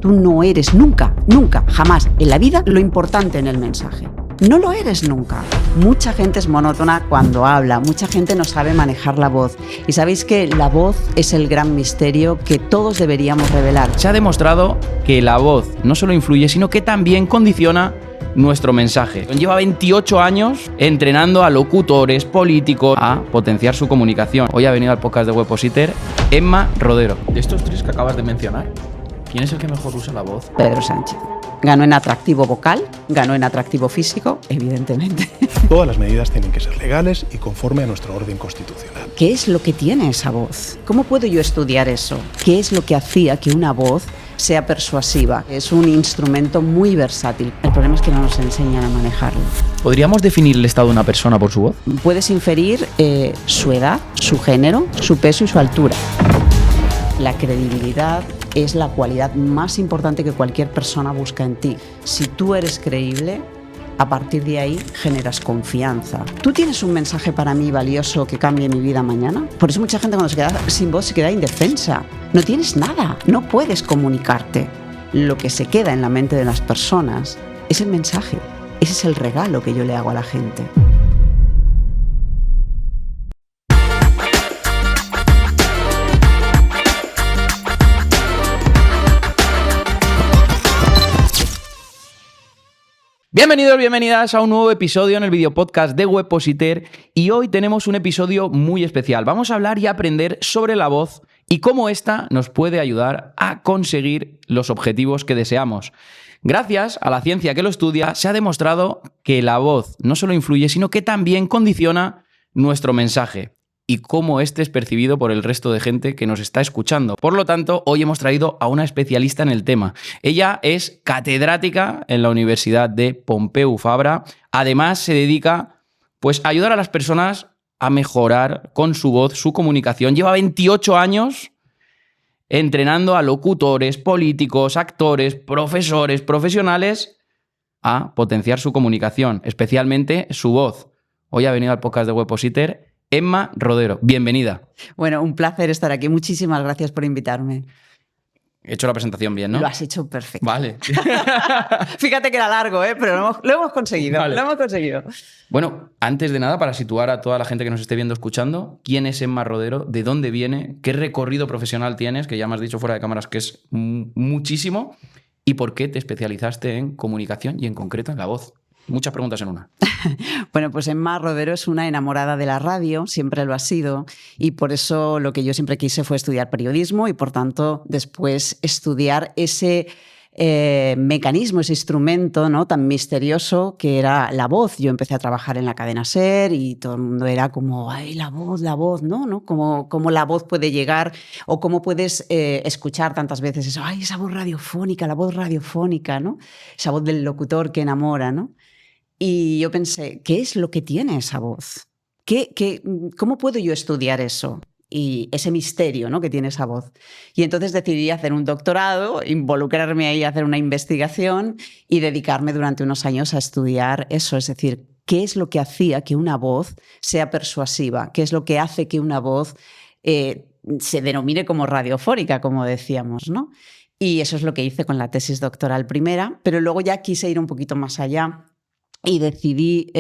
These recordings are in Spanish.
Tú no eres nunca, nunca, jamás en la vida lo importante en el mensaje. No lo eres nunca. Mucha gente es monótona cuando habla, mucha gente no sabe manejar la voz. Y sabéis que la voz es el gran misterio que todos deberíamos revelar. Se ha demostrado que la voz no solo influye, sino que también condiciona nuestro mensaje. Lleva 28 años entrenando a locutores, políticos, a potenciar su comunicación. Hoy ha venido al podcast de Webpositor Emma Rodero. De estos tres que acabas de mencionar, ¿quién es el que mejor usa la voz? Pedro Sánchez. Ganó en atractivo vocal, ganó en atractivo físico, evidentemente. Todas las medidas tienen que ser legales y conforme a nuestro orden constitucional. ¿Qué es lo que tiene esa voz? ¿Cómo puedo yo estudiar eso? ¿Qué es lo que hacía que una voz sea persuasiva? Es un instrumento muy versátil. El problema es que no nos enseñan a manejarlo. ¿Podríamos definir el estado de una persona por su voz? Puedes inferir su edad, su género, su peso y su altura. La credibilidad es la cualidad más importante que cualquier persona busca en ti. Si tú eres creíble, a partir de ahí generas confianza. ¿Tú tienes un mensaje para mí valioso que cambie mi vida mañana? Por eso mucha gente cuando se queda sin voz se queda indefensa. No tienes nada, no puedes comunicarte. Lo que se queda en la mente de las personas es el mensaje. Ese es el regalo que yo le hago a la gente. Bienvenidos, bienvenidas a un nuevo episodio en el videopodcast de Webpositor y hoy tenemos un episodio muy especial. Vamos a hablar y aprender sobre la voz y cómo ésta nos puede ayudar a conseguir los objetivos que deseamos. Gracias a la ciencia que lo estudia, se ha demostrado que la voz no solo influye, sino que también condiciona nuestro mensaje y cómo este es percibido por el resto de gente que nos está escuchando. Por lo tanto, hoy hemos traído a una especialista en el tema. Ella es catedrática en la Universidad de Pompeu Fabra. Además, se dedica a ayudar a las personas a mejorar con su voz, su comunicación. Lleva 28 años entrenando a locutores, políticos, actores, profesores, profesionales a potenciar su comunicación, especialmente su voz. Hoy ha venido al podcast de Webpositor Emma Rodero, bienvenida. Bueno, un placer estar aquí. Muchísimas gracias por invitarme. He hecho la presentación bien, ¿no? Lo has hecho perfecto. Vale. Fíjate que era largo, pero lo hemos conseguido. Vale. Lo hemos conseguido. Bueno, antes de nada, para situar a toda la gente que nos esté viendo, escuchando, ¿quién es Emma Rodero? ¿De dónde viene? ¿Qué recorrido profesional tienes? Que ya me has dicho fuera de cámaras que es muchísimo. ¿Y por qué te especializaste en comunicación y en concreto en la voz? Muchas preguntas en una. Bueno, pues Emma Rodero es una enamorada de la radio, siempre lo ha sido, y por eso lo que yo siempre quise fue estudiar periodismo y por tanto después estudiar ese mecanismo, ese instrumento, ¿no?, tan misterioso que era la voz. Yo empecé a trabajar en la cadena SER y todo el mundo era como, ¡ay, la voz! ¿No? Cómo la voz puede llegar o cómo puedes escuchar tantas veces eso, ¡ay, esa voz radiofónica, la voz radiofónica!, ¿no? Esa voz del locutor que enamora, ¿no? Y yo pensé, ¿qué es lo que tiene esa voz? ¿Cómo puedo yo estudiar eso? Y ese misterio, ¿no?, que tiene esa voz. Y entonces decidí hacer un doctorado, involucrarme ahí, hacer una investigación y dedicarme durante unos años a estudiar eso. Es decir, ¿qué es lo que hacía que una voz sea persuasiva? ¿Qué es lo que hace que una voz se denomine como radiofónica, como decíamos, ¿no? Y eso es lo que hice con la tesis doctoral primera, pero luego ya quise ir un poquito más allá. Y decidí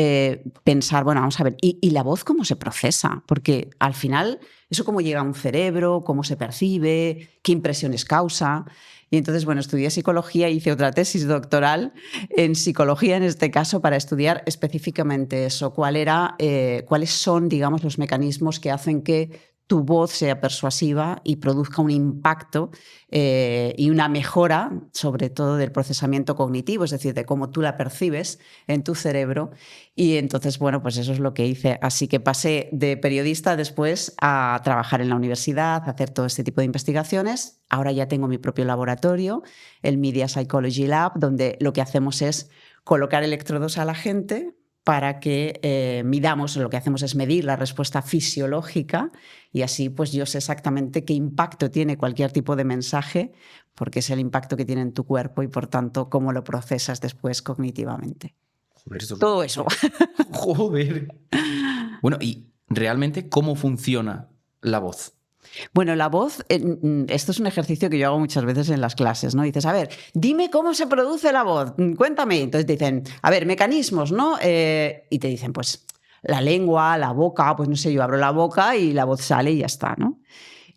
pensar, bueno, vamos a ver, ¿y la voz cómo se procesa? Porque al final, ¿eso cómo llega a un cerebro? ¿Cómo se percibe? ¿Qué impresiones causa? Y entonces, bueno, estudié psicología e hice otra tesis doctoral en psicología, en este caso, para estudiar específicamente eso. ¿Cuáles son, digamos, los mecanismos que hacen que tu voz sea persuasiva y produzca un impacto y una mejora, sobre todo del procesamiento cognitivo, es decir, de cómo tú la percibes en tu cerebro? Y entonces, bueno, pues eso es lo que hice. Así que pasé de periodista después a trabajar en la universidad, a hacer todo este tipo de investigaciones. Ahora ya tengo mi propio laboratorio, el Media Psychology Lab, donde lo que hacemos es colocar electrodos a la gente para que midamos, lo que hacemos es medir la respuesta fisiológica y así pues yo sé exactamente qué impacto tiene cualquier tipo de mensaje, porque es el impacto que tiene en tu cuerpo y por tanto cómo lo procesas después cognitivamente. Joder, Todo eso. Joder. Bueno, y realmente, ¿cómo funciona la voz? Bueno, la voz, esto es un ejercicio que yo hago muchas veces en las clases, ¿no? Dices, a ver, dime cómo se produce la voz, cuéntame. Entonces dicen, a ver, mecanismos, ¿no? Y te dicen, pues, la lengua, la boca, pues no sé, yo abro la boca y la voz sale y ya está, ¿no?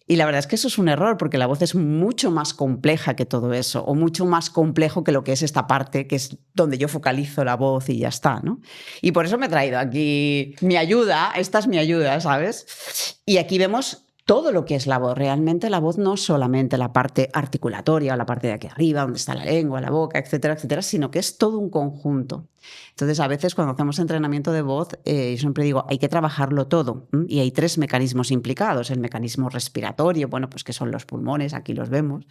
Y la verdad es que eso es un error, porque la voz es mucho más compleja que todo eso, o mucho más complejo que lo que es esta parte, que es donde yo focalizo la voz y ya está, ¿no? Y por eso me he traído aquí mi ayuda, esta es mi ayuda, ¿sabes? Y aquí vemos todo lo que es la voz. Realmente la voz no es solamente la parte articulatoria o la parte de aquí arriba, donde está la lengua, la boca, etcétera, etcétera, sino que es todo un conjunto. Entonces, a veces cuando hacemos entrenamiento de voz, yo siempre digo, hay que trabajarlo todo. Y hay 3 mecanismos implicados. El mecanismo respiratorio, bueno, pues que son los pulmones, aquí los vemos.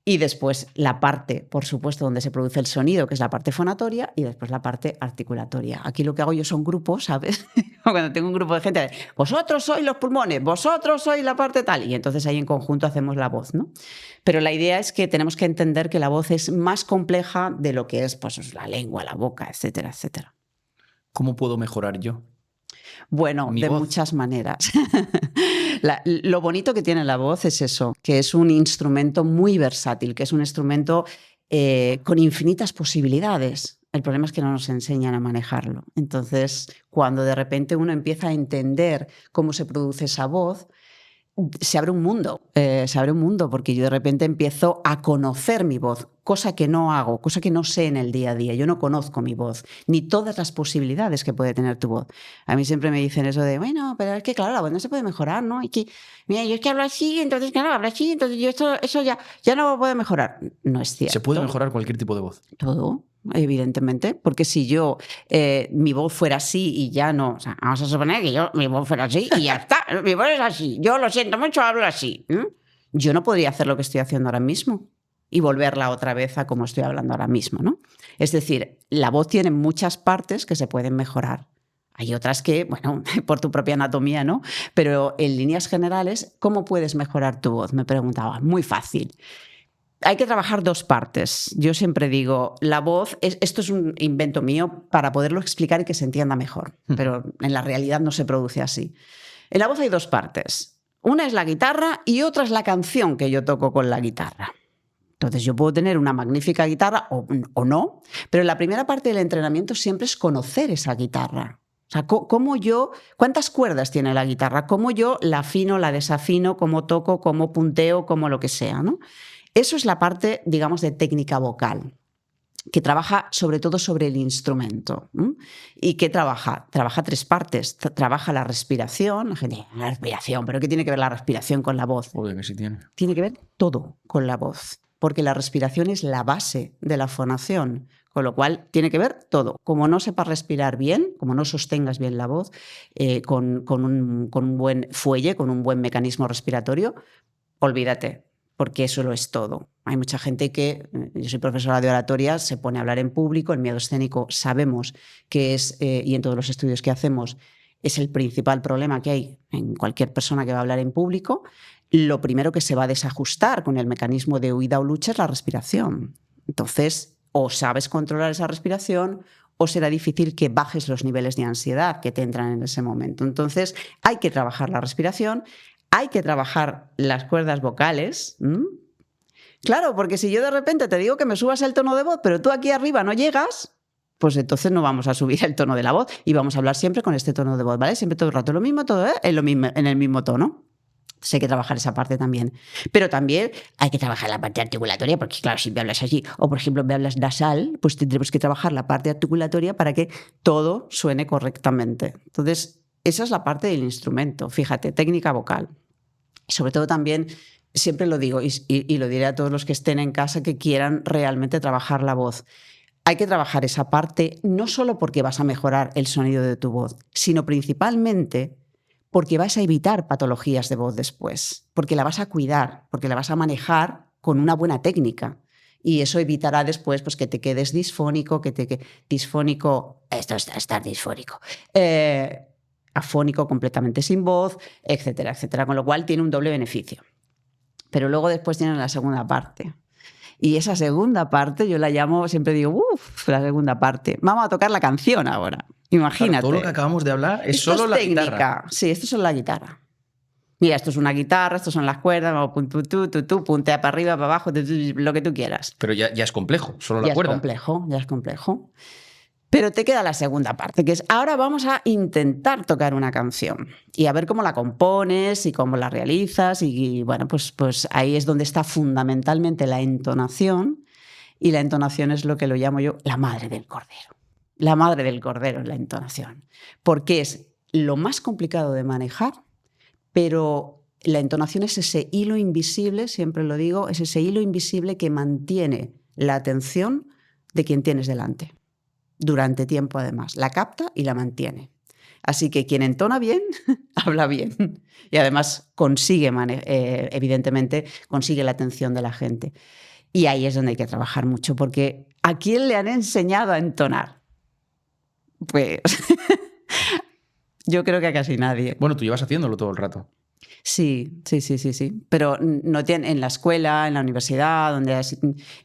Y después la parte, por supuesto, donde se produce el sonido, que es la parte fonatoria, y después la parte articulatoria. Aquí lo que hago yo son grupos, ¿sabes? Cuando tengo un grupo de gente, vosotros sois los pulmones, vosotros sois la parte tal, y entonces ahí en conjunto hacemos la voz, ¿no? Pero la idea es que tenemos que entender que la voz es más compleja de lo que es, pues, la lengua, la boca, etcétera, etcétera. ¿Cómo puedo mejorar yo? Bueno, de muchas maneras. Lo bonito que tiene la voz es eso, que es un instrumento muy versátil, que es un instrumento con infinitas posibilidades. El problema es que no nos enseñan a manejarlo. Entonces, cuando de repente uno empieza a entender cómo se produce esa voz, se abre un mundo, porque yo de repente empiezo a conocer mi voz, cosa que no hago, cosa que no sé en el día a día. Yo no conozco mi voz, ni todas las posibilidades que puede tener tu voz. A mí siempre me dicen eso de, bueno, pero es que claro, la voz no se puede mejorar, ¿no? Y que, mira, yo es que hablo así, entonces claro, hablo así, entonces yo eso ya no puede mejorar. No es cierto. ¿Se puede mejorar cualquier tipo de voz? Todo. Evidentemente, porque si yo mi voz fuera así y ya no, o sea, vamos a suponer que mi voz fuera así y ya está, mi voz es así, yo lo siento mucho, hablo así, yo no podría hacer lo que estoy haciendo ahora mismo y volverla otra vez a como estoy hablando ahora mismo, ¿no? Es decir, la voz tiene muchas partes que se pueden mejorar. Hay otras que, bueno, por tu propia anatomía, ¿no? Pero en líneas generales, ¿cómo puedes mejorar tu voz? Me preguntaba. Muy fácil. Hay que trabajar 2 partes. Yo siempre digo, la voz, esto es un invento mío para poderlo explicar y que se entienda mejor, pero en la realidad no se produce así. En la voz hay 2 partes. Una es la guitarra y otra es la canción que yo toco con la guitarra. Entonces yo puedo tener una magnífica guitarra o no, pero la primera parte del entrenamiento siempre es conocer esa guitarra. O sea, ¿cuántas cuerdas tiene la guitarra? ¿Cómo yo la afino, la desafino, cómo toco, cómo punteo, cómo lo que sea, ¿no? Eso es la parte, digamos, de técnica vocal, que trabaja sobre todo sobre el instrumento. ¿Y qué trabaja? Trabaja 3 partes. Trabaja la respiración. La gente, la respiración, ¿pero qué tiene que ver la respiración con la voz? Joder, que sí tiene. Tiene que ver todo con la voz, porque la respiración es la base de la fonación, con lo cual tiene que ver todo. Como no sepas respirar bien, como no sostengas bien la voz con un buen fuelle, con un buen mecanismo respiratorio, olvídate. Porque eso lo es todo. Hay mucha gente que, yo soy profesora de oratoria, se pone a hablar en público, el miedo escénico sabemos que es, y en todos los estudios que hacemos, es el principal problema que hay en cualquier persona que va a hablar en público. Lo primero que se va a desajustar con el mecanismo de huida o lucha es la respiración. Entonces, o sabes controlar esa respiración o será difícil que bajes los niveles de ansiedad que te entran en ese momento. Entonces, hay que trabajar la respiración. Hay que trabajar las cuerdas vocales. Claro, porque si yo de repente te digo que me subas el tono de voz, pero tú aquí arriba no llegas, pues entonces no vamos a subir el tono de la voz y vamos a hablar siempre con este tono de voz, ¿vale? Siempre todo el rato lo mismo, todo en el mismo tono. Entonces hay que trabajar esa parte también. Pero también hay que trabajar la parte articulatoria, porque claro, si me hablas así, o por ejemplo me hablas nasal, pues tendremos que trabajar la parte articulatoria para que todo suene correctamente. Entonces, esa es la parte del instrumento. Fíjate, técnica vocal. Sobre todo también, siempre lo digo y lo diré a todos los que estén en casa que quieran realmente trabajar la voz. Hay que trabajar esa parte no solo porque vas a mejorar el sonido de tu voz, sino principalmente porque vas a evitar patologías de voz después, porque la vas a cuidar, porque la vas a manejar con una buena técnica. Y eso evitará después pues, que te quedes disfónico, disfónico, esto es estar disfónico, afónico completamente sin voz, etcétera, etcétera. Con lo cual tiene un doble beneficio. Pero luego después tienen la segunda parte. Y esa segunda parte yo la llamo, siempre digo, la segunda parte. Vamos a tocar la canción ahora. Imagínate. Claro, todo lo que acabamos de hablar es esto solo es la técnica. guitarra. Sí, esto es solo la guitarra. Mira, esto es una guitarra, esto son las cuerdas, puntea para arriba, para abajo, lo que tú quieras. Pero ya es complejo, solo la Ya cuerda. Ya es complejo. Pero te queda la segunda parte, que es ahora vamos a intentar tocar una canción y a ver cómo la compones y cómo la realizas. Y bueno, pues ahí es donde está fundamentalmente la entonación. Y la entonación es lo que lo llamo yo la madre del cordero. La madre del cordero es la entonación. Porque es lo más complicado de manejar, pero la entonación es ese hilo invisible, siempre lo digo, es ese hilo invisible que mantiene la atención de quien tienes delante. Durante tiempo, además. La capta y la mantiene. Así que quien entona bien, habla bien. Y además consigue, evidentemente, consigue la atención de la gente. Y ahí es donde hay que trabajar mucho, porque ¿a quién le han enseñado a entonar? Pues yo creo que a casi nadie. Bueno, tú llevas haciéndolo todo el rato. Sí. Pero no tiene, en la escuela, en la universidad,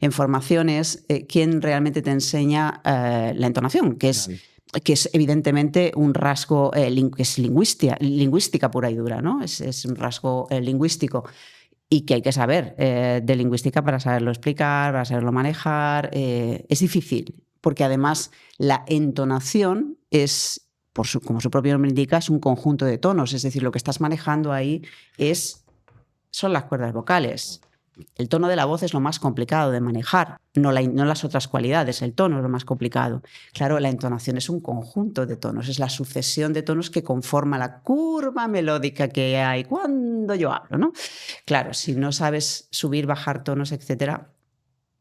en formaciones, ¿quién realmente te enseña la entonación? Que es evidentemente un rasgo que es lingüística pura y dura, ¿no? Es un rasgo lingüístico y que hay que saber de lingüística para saberlo explicar, para saberlo manejar. Es difícil, porque además la entonación es, como su propio nombre indica, es un conjunto de tonos, es decir, lo que estás manejando ahí son las cuerdas vocales. El tono de la voz es lo más complicado de manejar, no las otras cualidades, el tono es lo más complicado. Claro, la entonación es un conjunto de tonos, es la sucesión de tonos que conforma la curva melódica que hay cuando yo hablo, ¿no? Claro, si no sabes subir, bajar tonos, etcétera,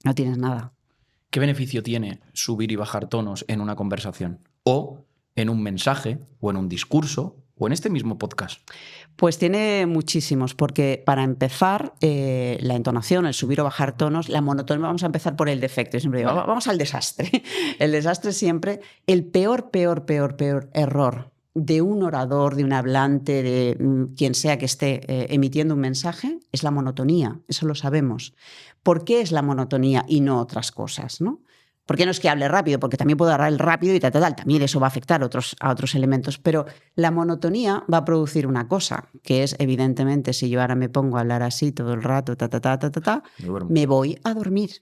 no tienes nada. ¿Qué beneficio tiene subir y bajar tonos en una conversación? O en un mensaje, o en un discurso, o en este mismo podcast. Pues tiene muchísimos, porque para empezar, la entonación, el subir o bajar tonos, la monotonía, vamos a empezar por el defecto. Yo siempre digo, vamos al desastre. El desastre es siempre el peor error de un orador, de un hablante, de quien sea que esté emitiendo un mensaje, es la monotonía. Eso lo sabemos. ¿Por qué es la monotonía y no otras cosas, no? ¿Por qué no es que hable rápido? Porque también puedo hablar rápido y tal. También eso va a afectar a otros elementos. Pero la monotonía va a producir una cosa, que es, evidentemente, si yo ahora me pongo a hablar así todo el rato, me voy a dormir.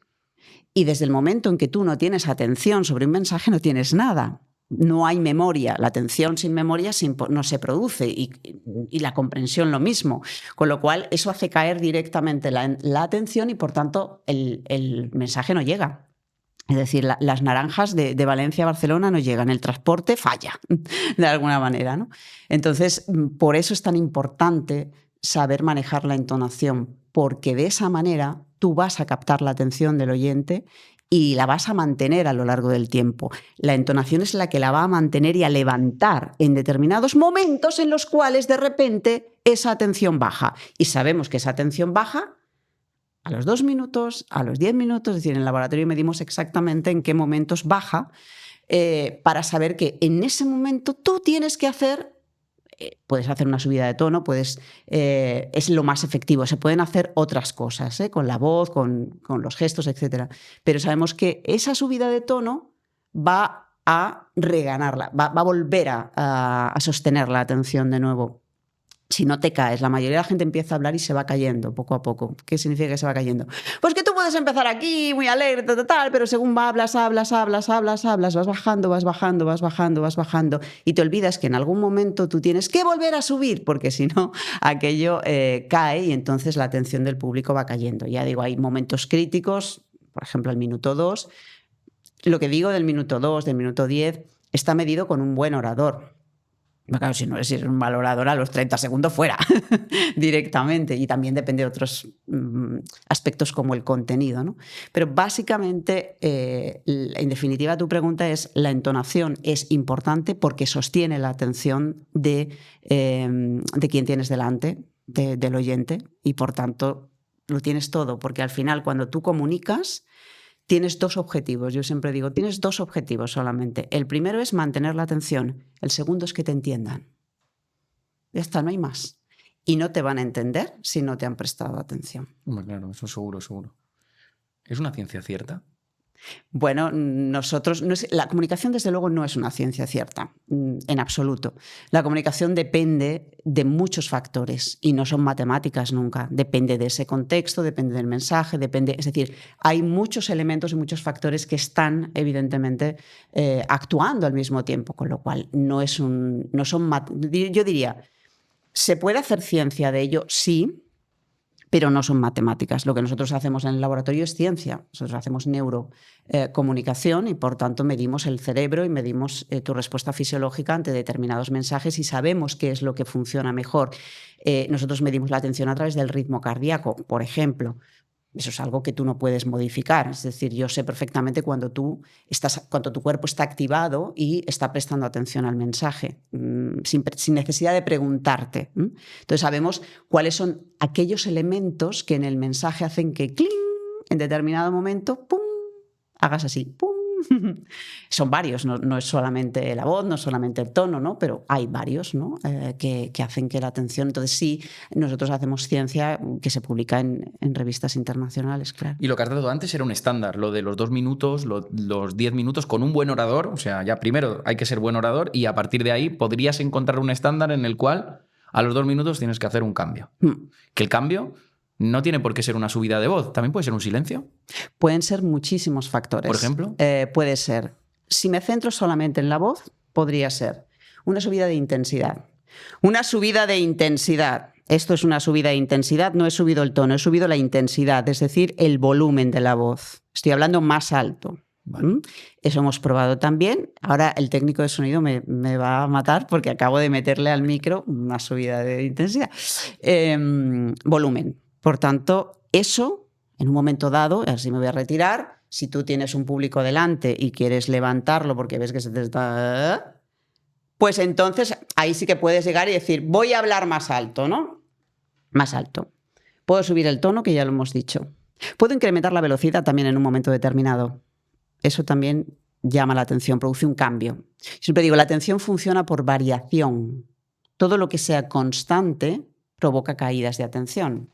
Y desde el momento en que tú no tienes atención sobre un mensaje, no tienes nada. No hay memoria. La atención sin memoria no se produce y la comprensión lo mismo. Con lo cual, eso hace caer directamente la atención y, por tanto, el mensaje no llega. Es decir, las naranjas de Valencia a Barcelona no llegan, el transporte falla, de alguna manera, ¿no? Entonces, por eso es tan importante saber manejar la entonación, porque de esa manera tú vas a captar la atención del oyente y la vas a mantener a lo largo del tiempo. La entonación es la que la va a mantener y a levantar en determinados momentos en los cuales de repente esa atención baja. Y sabemos que esa atención baja a los 2 minutos, a los 10 minutos, es decir, en el laboratorio medimos exactamente en qué momentos baja para saber que en ese momento tú tienes que hacer, puedes hacer una subida de tono, es lo más efectivo. Se pueden hacer otras cosas, con la voz, con los gestos, etc. Pero sabemos que esa subida de tono va a reganarla, va a volver a sostener la atención de nuevo. Si no te caes, la mayoría de la gente empieza a hablar y se va cayendo poco a poco. ¿Qué significa que se va cayendo? Pues que tú puedes empezar aquí muy alegre, pero según hablas, vas bajando y te olvidas que en algún momento tú tienes que volver a subir, porque si no, aquello cae y entonces la atención del público va cayendo. Ya digo, hay momentos críticos, por ejemplo, el minuto 2. Lo que digo del minuto 2, del minuto 10, está medido con un buen orador. Claro, si no eres un mal orador, a los 30 segundos fuera directamente. Y también depende de otros aspectos como el contenido, ¿no? Pero básicamente, en definitiva, tu pregunta es, la entonación es importante porque sostiene la atención de quien tienes delante, del oyente, y por tanto lo tienes todo, porque al final cuando tú comunicas tienes 2 objetivos. Yo siempre digo, tienes 2 objetivos solamente. El primero es mantener la atención. El segundo es que te entiendan. Ya está, no hay más. Y no te van a entender si no te han prestado atención. Claro, eso seguro. ¿Es una ciencia cierta? Bueno, la comunicación desde luego no es una ciencia cierta, en absoluto. La comunicación depende de muchos factores y no son matemáticas nunca. Depende de ese contexto, depende del mensaje, es decir, hay muchos elementos y muchos factores que están evidentemente actuando al mismo tiempo, con lo cual yo diría, ¿se puede hacer ciencia de ello? Sí, pero no son matemáticas. Lo que nosotros hacemos en el laboratorio es ciencia. Nosotros hacemos neurocomunicación y, por tanto, medimos el cerebro y medimos tu respuesta fisiológica ante determinados mensajes y sabemos qué es lo que funciona mejor. Nosotros medimos la atención a través del ritmo cardíaco, por ejemplo. Eso es algo que tú no puedes modificar. Es decir, yo sé perfectamente cuando tu cuerpo está activado y está prestando atención al mensaje, sin necesidad de preguntarte. Entonces sabemos cuáles son aquellos elementos que en el mensaje hacen que ¡cling! En determinado momento, ¡pum!, hagas así, ¡pum! Son varios, no es solamente la voz, no es solamente el tono, ¿no? Pero hay varios, ¿no? que hacen que la atención... Entonces sí, nosotros hacemos ciencia que se publica en revistas internacionales, claro. Y lo que has dado antes era un estándar, lo de los 2 minutos, los 10 minutos con un buen orador. O sea, ya primero hay que ser buen orador y a partir de ahí podrías encontrar un estándar en el cual a los 2 minutos tienes que hacer un cambio. Que el cambio no tiene por qué ser una subida de voz, también puede ser un silencio. Pueden ser muchísimos factores. ¿Por ejemplo? Puede ser, si me centro solamente en la voz, podría ser una subida de intensidad. Una subida de intensidad. Esto es una subida de intensidad, no he subido el tono, he subido la intensidad, es decir, el volumen de la voz. Estoy hablando más alto. Vale. Eso hemos probado también. Ahora el técnico de sonido me va a matar porque acabo de meterle al micro una subida de intensidad. Volumen. Por tanto, eso, en un momento dado, así me voy a retirar, si tú tienes un público delante y quieres levantarlo porque ves que se te está... Pues entonces ahí sí que puedes llegar y decir, voy a hablar más alto, ¿no? Más alto. Puedo subir el tono, que ya lo hemos dicho. Puedo incrementar la velocidad también en un momento determinado. Eso también llama la atención, produce un cambio. Siempre digo, la atención funciona por variación. Todo lo que sea constante provoca caídas de atención.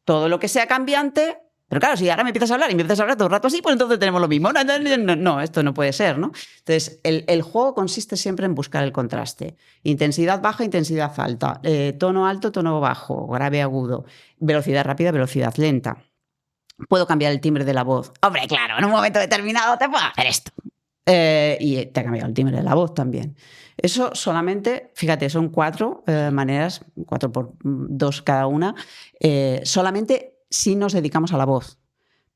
Todo lo que sea cambiante, pero claro, si ahora me empiezas a hablar y me empiezas a hablar todo el rato así, pues entonces tenemos lo mismo. No, esto no puede ser, ¿no? Entonces, el juego consiste siempre en buscar el contraste. Intensidad baja, intensidad alta. Tono alto, tono bajo, grave, agudo. Velocidad rápida, velocidad lenta. Puedo cambiar el timbre de la voz. Hombre, claro, en un momento determinado te puedo hacer esto. Y te ha cambiado el timbre de la voz también. Eso solamente, fíjate, son 4 maneras, 4 por 2 cada una, solamente si nos dedicamos a la voz.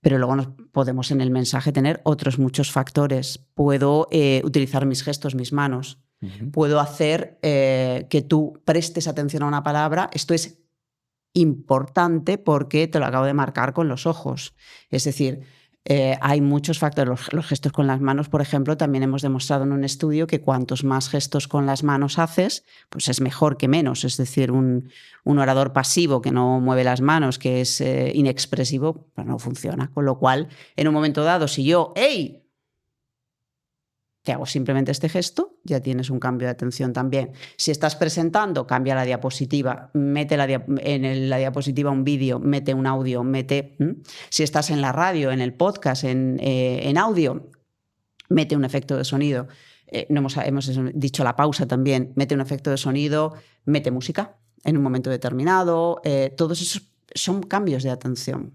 Pero luego podemos en el mensaje tener otros muchos factores. Puedo utilizar mis gestos, mis manos. Puedo hacer que tú prestes atención a una palabra. Esto es importante porque te lo acabo de marcar con los ojos. Es decir, hay muchos factores. Los gestos con las manos, por ejemplo, también hemos demostrado en un estudio que cuantos más gestos con las manos haces, pues es mejor que menos. Es decir, un orador pasivo que no mueve las manos, que es inexpresivo, pues no funciona. Con lo cual, en un momento dado, si yo, ¡hey!, te hago simplemente este gesto, ya tienes un cambio de atención también. Si estás presentando, cambia la diapositiva, mete en la diapositiva un vídeo, mete un audio, Si estás en la radio, en el podcast, en audio, mete un efecto de sonido. Hemos dicho la pausa también, mete un efecto de sonido, mete música en un momento determinado. Todos esos son cambios de atención.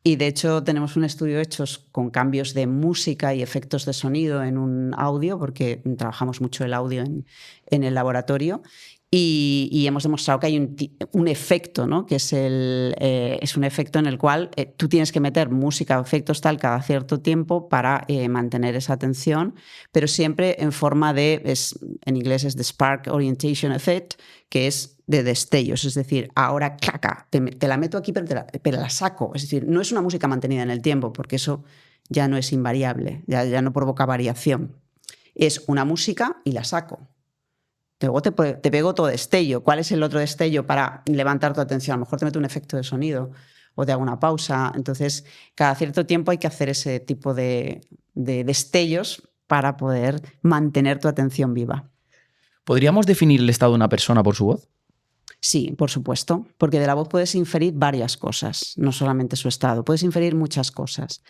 Y de hecho tenemos un estudio hecho con cambios de música y efectos de sonido en un audio, porque trabajamos mucho el audio en el laboratorio, y hemos demostrado que hay un efecto, ¿no? Que es un efecto en el cual tú tienes que meter música o efectos tal cada cierto tiempo para mantener esa atención, pero siempre en forma en inglés es the Spark Orientation Effect, que es de destellos, es decir, ahora claca, te la meto aquí pero la saco, es decir, no es una música mantenida en el tiempo porque eso ya no es invariable, ya no provoca variación, es una música y la saco. Luego te pego otro destello. ¿Cuál es el otro destello para levantar tu atención? A lo mejor te meto un efecto de sonido o te hago una pausa. Entonces, cada cierto tiempo hay que hacer ese tipo de destellos para poder mantener tu atención viva. ¿Podríamos definir el estado de una persona por su voz? Sí, por supuesto, porque de la voz puedes inferir varias cosas, no solamente su estado, puedes inferir muchas cosas.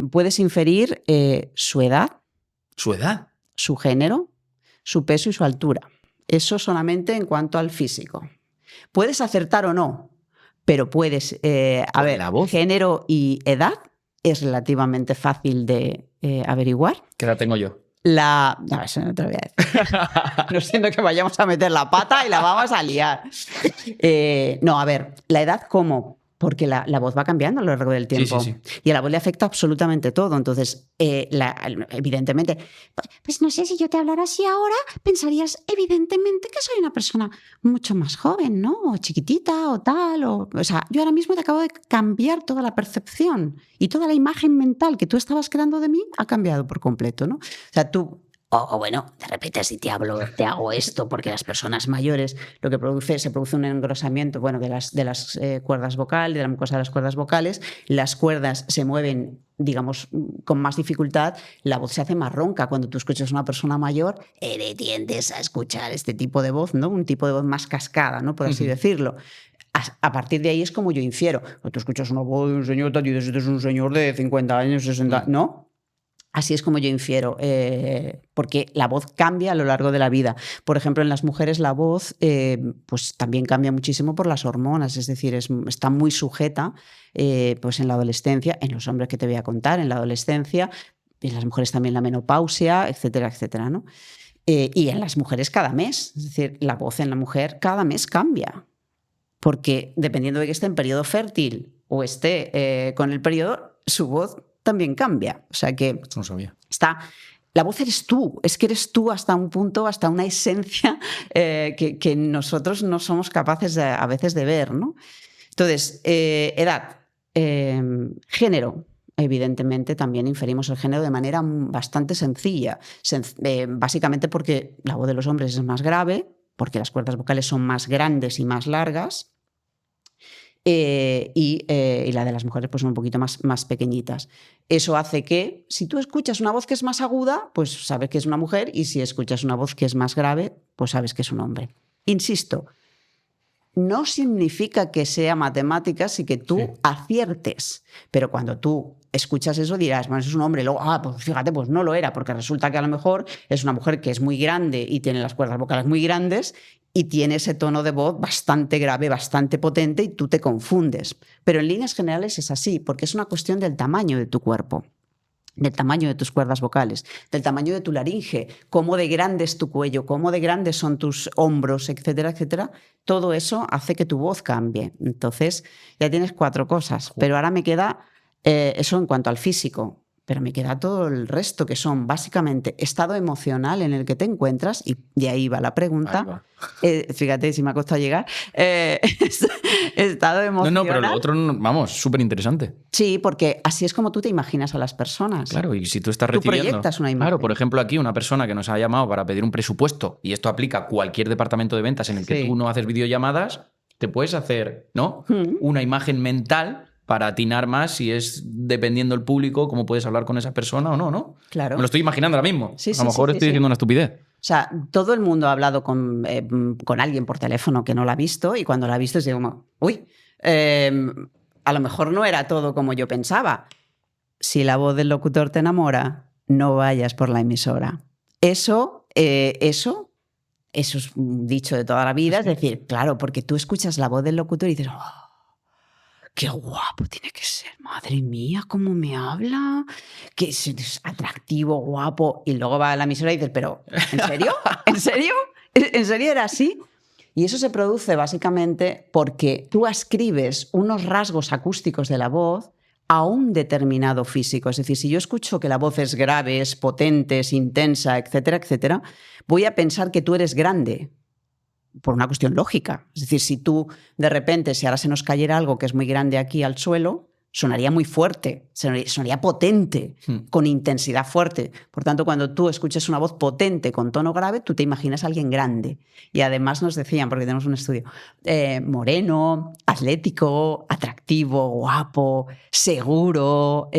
Puedes inferir su edad, ¿Su edad? su género, su peso y su altura. Eso solamente en cuanto al físico. Puedes acertar o no, pero puedes... la voz. Género y edad es relativamente fácil de averiguar. ¿Qué edad tengo yo? No, eso no te lo voy a decir. No siento que vayamos a meter la pata y la vamos a liar. No, a ver, ¿la edad cómo? Porque la voz va cambiando a lo largo del tiempo. Sí. Y a la voz le afecta absolutamente todo. Entonces, evidentemente, pues no sé, si yo te hablara así ahora, pensarías evidentemente que soy una persona mucho más joven, ¿no? O chiquitita o tal. O sea, yo ahora mismo te acabo de cambiar toda la percepción y toda la imagen mental que tú estabas creando de mí ha cambiado por completo, ¿no? O sea, tú... O bueno, de repente si te hago esto, porque las personas mayores lo que se produce un engrosamiento, bueno, de las cuerdas vocales, de la mucosa de las cuerdas vocales, las cuerdas se mueven, digamos, con más dificultad, la voz se hace más ronca. Cuando tú escuchas a una persona mayor, tiendes a escuchar este tipo de voz, ¿no? Un tipo de voz más cascada, ¿no? Por así decirlo. A partir de ahí es como yo infiero. Cuando tú escuchas una voz de un señor, tal, y dices, este es un señor de 50 años, 60, ¿no? Así es como yo infiero, porque la voz cambia a lo largo de la vida. Por ejemplo, en las mujeres la voz pues también cambia muchísimo por las hormonas, es decir, está muy sujeta pues en la adolescencia, en los hombres que te voy a contar, en la adolescencia, en las mujeres también la menopausia, etcétera, etcétera, ¿no? Y en las mujeres cada mes, es decir, la voz en la mujer cada mes cambia, porque dependiendo de que esté en periodo fértil o esté con el periodo, su voz también cambia. O sea que No sabía. la voz eres tú, es que eres tú hasta un punto, hasta una esencia que nosotros no somos capaces a veces de ver, ¿no? Entonces, edad, género. Evidentemente también inferimos el género de manera bastante sencilla, básicamente porque la voz de los hombres es más grave, porque las cuerdas vocales son más grandes y más largas, y la de las mujeres pues son un poquito más pequeñitas. Eso hace que si tú escuchas una voz que es más aguda, pues sabes que es una mujer, y si escuchas una voz que es más grave, pues sabes que es un hombre. Insisto, no significa que sea matemáticas y que tú aciertes, pero cuando tú escuchas eso dirás, bueno, eso es un hombre, y luego, pues fíjate, pues no lo era, porque resulta que a lo mejor es una mujer que es muy grande y tiene las cuerdas vocales muy grandes y tiene ese tono de voz bastante grave, bastante potente, y tú te confundes. Pero en líneas generales es así, porque es una cuestión del tamaño de tu cuerpo, del tamaño de tus cuerdas vocales, del tamaño de tu laringe, cómo de grande es tu cuello, cómo de grandes son tus hombros, etcétera, etcétera. Todo eso hace que tu voz cambie. Entonces, ya tienes 4 cosas. Pero ahora me queda eso en cuanto al físico, pero me queda todo el resto, que son básicamente estado emocional en el que te encuentras, y de ahí va la pregunta. Fíjate si me ha costado llegar. Estado emocional. No, pero lo otro, vamos, súper interesante. Sí, porque así es como tú te imaginas a las personas. Claro, y si tú estás recibiendo... Tú proyectas una imagen. Claro, por ejemplo, aquí una persona que nos ha llamado para pedir un presupuesto, y esto aplica a cualquier departamento de ventas en el que tú no haces videollamadas, te puedes hacer, ¿no? Una imagen mental para atinar más si es, dependiendo del público, cómo puedes hablar con esa persona o no, ¿no? Claro. Me lo estoy imaginando ahora mismo. A lo mejor estoy diciendo una estupidez. O sea, todo el mundo ha hablado con alguien por teléfono que no la ha visto, y cuando la ha visto es como, uy, a lo mejor no era todo como yo pensaba. Si la voz del locutor te enamora, no vayas por la emisora. Eso es un dicho de toda la vida. Es decir, claro, porque tú escuchas la voz del locutor y dices, oh, qué guapo tiene que ser, madre mía, cómo me habla, que es atractivo, guapo. Y luego va a la emisora y dices, pero ¿en serio? ¿En serio? ¿En serio era así? Y eso se produce básicamente porque tú ascribes unos rasgos acústicos de la voz a un determinado físico. Es decir, si yo escucho que la voz es grave, es potente, es intensa, etcétera, etcétera, voy a pensar que tú eres grande, por una cuestión lógica. Es decir, si tú de repente, si ahora se nos cayera algo que es muy grande aquí al suelo, sonaría muy fuerte, sonaría potente, con intensidad fuerte. Por tanto, cuando tú escuchas una voz potente con tono grave, tú te imaginas a alguien grande. Y además nos decían, porque tenemos un estudio, moreno, atlético, atractivo, guapo, seguro,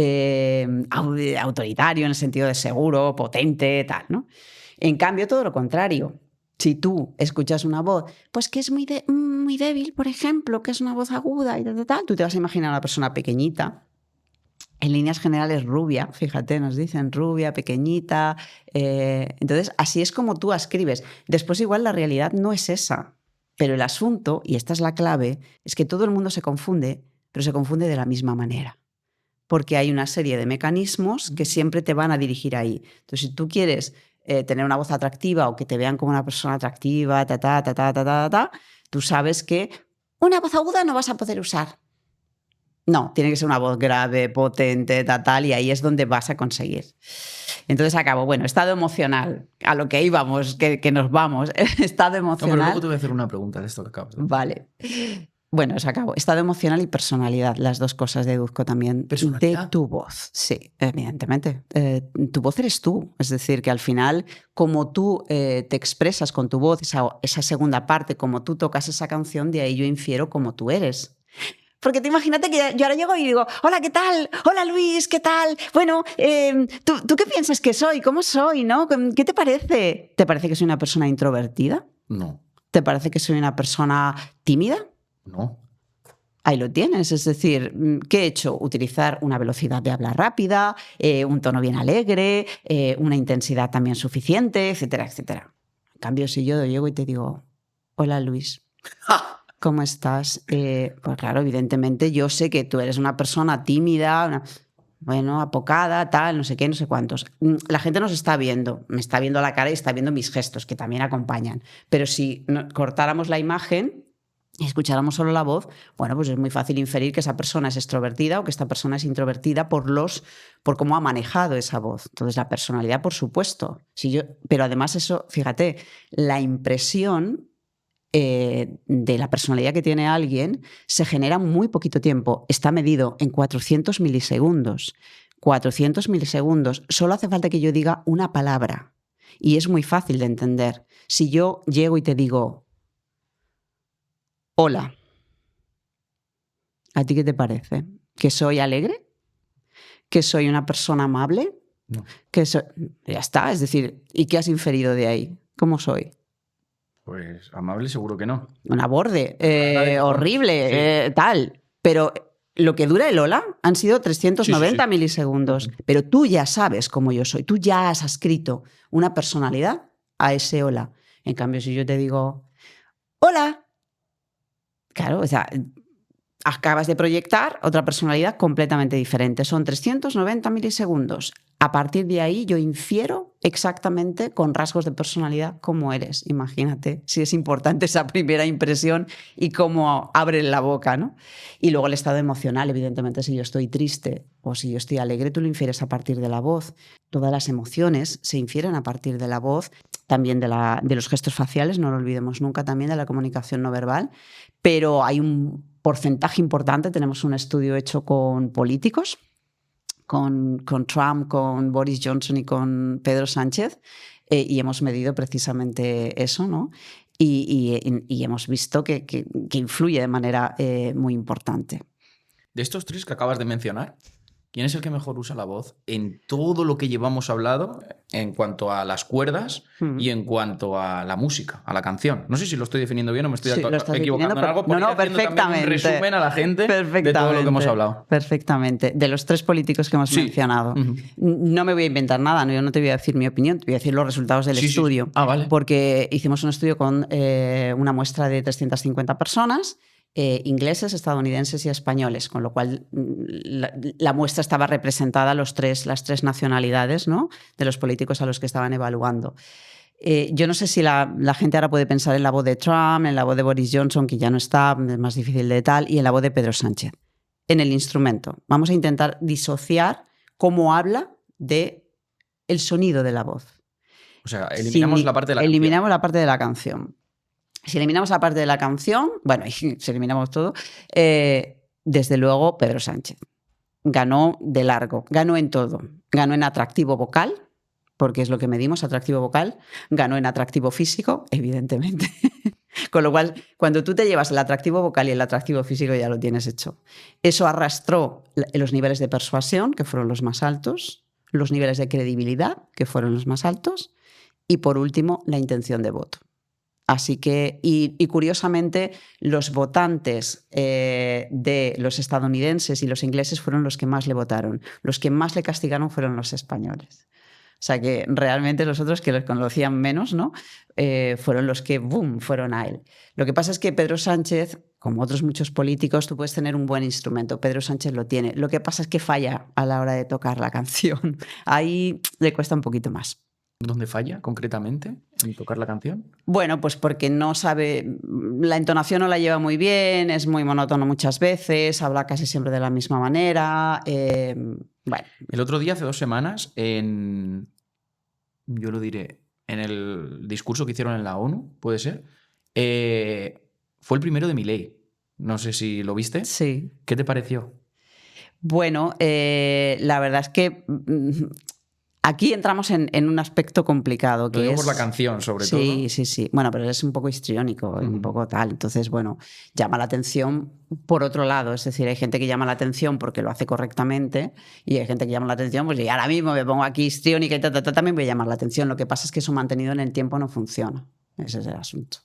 autoritario en el sentido de seguro, potente, tal, ¿no? En cambio, todo lo contrario. Si tú escuchas una voz, pues que es muy de muy débil, por ejemplo, que es una voz aguda y tal, tú te vas a imaginar a una persona pequeñita, en líneas generales rubia, fíjate, nos dicen rubia, pequeñita. Entonces, así es como tú escribes. Después igual la realidad no es esa. Pero el asunto, y esta es la clave, es que todo el mundo se confunde, pero se confunde de la misma manera. Porque hay una serie de mecanismos que siempre te van a dirigir ahí. Entonces, si tú quieres tener una voz atractiva o que te vean como una persona atractiva, tú sabes que una voz aguda no vas a poder usar. No, tiene que ser una voz grave, potente, y ahí es donde vas a conseguir. Entonces acabo, bueno, estado emocional, a lo que íbamos, que nos vamos, estado emocional. No, pero luego te voy a hacer una pregunta de esto que acabas de decir. Vale. Bueno, se acabó. Estado emocional y personalidad, las dos cosas deduzco también de tu voz. Sí, evidentemente. Tu voz eres tú. Es decir, que al final, como tú te expresas con tu voz, esa segunda parte, como tú tocas esa canción, de ahí yo infiero cómo tú eres. Porque tú imagínate que yo ahora llego y digo, hola, ¿qué tal? Hola, Luis, ¿qué tal? Bueno, ¿tú qué piensas que soy? ¿Cómo soy? ¿No? ¿Qué te parece? ¿Te parece que soy una persona introvertida? No. ¿Te parece que soy una persona tímida? No. Ahí lo tienes, es decir, ¿qué he hecho? Utilizar una velocidad de habla rápida, un tono bien alegre, una intensidad también suficiente, etcétera, etcétera. En cambio, si yo llego y te digo, hola, Luis, ¿cómo estás? Pues claro, evidentemente yo sé que tú eres una persona tímida, apocada, tal, no sé qué, no sé cuántos. La gente nos está viendo, me está viendo la cara y está viendo mis gestos, que también acompañan. Pero si cortáramos la imagen y escucháramos solo la voz, bueno, pues es muy fácil inferir que esa persona es extrovertida o que esta persona es introvertida por cómo ha manejado esa voz. Entonces, la personalidad, por supuesto. Pero además eso, fíjate, la impresión de la personalidad que tiene alguien se genera en muy poquito tiempo. Está medido en 400 milisegundos. 400 milisegundos. Solo hace falta que yo diga una palabra. Y es muy fácil de entender. Si yo llego y te digo, hola, ¿a ti qué te parece? ¿Que soy alegre? ¿Que soy una persona amable? No. Ya está, es decir, ¿y qué has inferido de ahí? ¿Cómo soy? Pues amable seguro que no. Una borde, horrible, sí. Tal. Pero lo que dura el hola han sido 390 milisegundos. Pero tú ya sabes cómo yo soy. Tú ya has escrito una personalidad a ese hola. En cambio, si yo te digo, hola, claro, o sea, acabas de proyectar otra personalidad completamente diferente. Son 390 milisegundos. A partir de ahí yo infiero exactamente con rasgos de personalidad cómo eres. Imagínate si es importante esa primera impresión y cómo abre la boca, ¿no? Y luego el estado emocional, evidentemente, si yo estoy triste o si yo estoy alegre, tú lo infieres a partir de la voz. Todas las emociones se infieren a partir de la voz, también de los gestos faciales, no lo olvidemos nunca, también de la comunicación no verbal, pero hay un porcentaje importante, tenemos un estudio hecho con políticos, con Trump, con Boris Johnson y con Pedro Sánchez, y hemos medido precisamente eso, ¿no? Y hemos visto que influye de manera muy importante. De estos tres que acabas de mencionar, ¿quién es el que mejor usa la voz en todo lo que llevamos hablado en cuanto a las cuerdas y en cuanto a la música, a la canción? No sé si lo estoy definiendo bien o me estoy equivocando en algo. No, perfectamente. Un resumen a la gente de todo lo que hemos hablado. Perfectamente. De los tres políticos que hemos mencionado. No me voy a inventar nada, yo no te voy a decir mi opinión, te voy a decir los resultados del estudio. Sí. Ah, vale. Porque hicimos un estudio con una muestra de 350 personas, ingleses, estadounidenses y españoles, con lo cual la muestra estaba representada las tres nacionalidades, ¿no?, de los políticos a los que estaban evaluando. Yo no sé si la gente ahora puede pensar en la voz de Trump, en la voz de Boris Johnson, que ya no está, es más difícil de tal, y en la voz de Pedro Sánchez. En el instrumento. Vamos a intentar disociar cómo habla del sonido de la voz. O sea, eliminamos la parte de la canción. Eliminamos la parte de la canción. Si eliminamos la parte de la canción, bueno, y si eliminamos todo, desde luego Pedro Sánchez. Ganó de largo, ganó en todo. Ganó en atractivo vocal, porque es lo que medimos, atractivo vocal. Ganó en atractivo físico, evidentemente. Con lo cual, cuando tú te llevas el atractivo vocal y el atractivo físico, ya lo tienes hecho. Eso arrastró los niveles de persuasión, que fueron los más altos, los niveles de credibilidad, que fueron los más altos, y por último, la intención de voto. Así que, y curiosamente, los votantes de los estadounidenses y los ingleses fueron los que más le votaron. Los que más le castigaron fueron los españoles. O sea que realmente los otros, que los conocían menos, ¿no? Fueron los que, ¡boom!, fueron a él. Lo que pasa es que Pedro Sánchez, como otros muchos políticos, tú puedes tener un buen instrumento. Pedro Sánchez lo tiene. Lo que pasa es que falla a la hora de tocar la canción. Ahí le cuesta un poquito más. ¿Dónde falla concretamente en tocar la canción? Bueno, pues porque no sabe, la entonación no la lleva muy bien, es muy monótono muchas veces, habla casi siempre de la misma manera. Bueno. El otro día, hace 2 semanas, yo lo diré, en el discurso que hicieron en la ONU, puede ser, fue el primero de Milei. No sé si lo viste. Sí. ¿Qué te pareció? Bueno, la verdad es que aquí entramos en un aspecto complicado. Lo digo por la canción, sobre todo. Sí. Bueno, pero es un poco histriónico, un poco tal. Entonces, bueno, llama la atención por otro lado. Es decir, hay gente que llama la atención porque lo hace correctamente y hay gente que llama la atención, pues y ahora mismo me pongo aquí histriónica y también voy a llamar la atención. Lo que pasa es que eso mantenido en el tiempo no funciona. Ese es el asunto.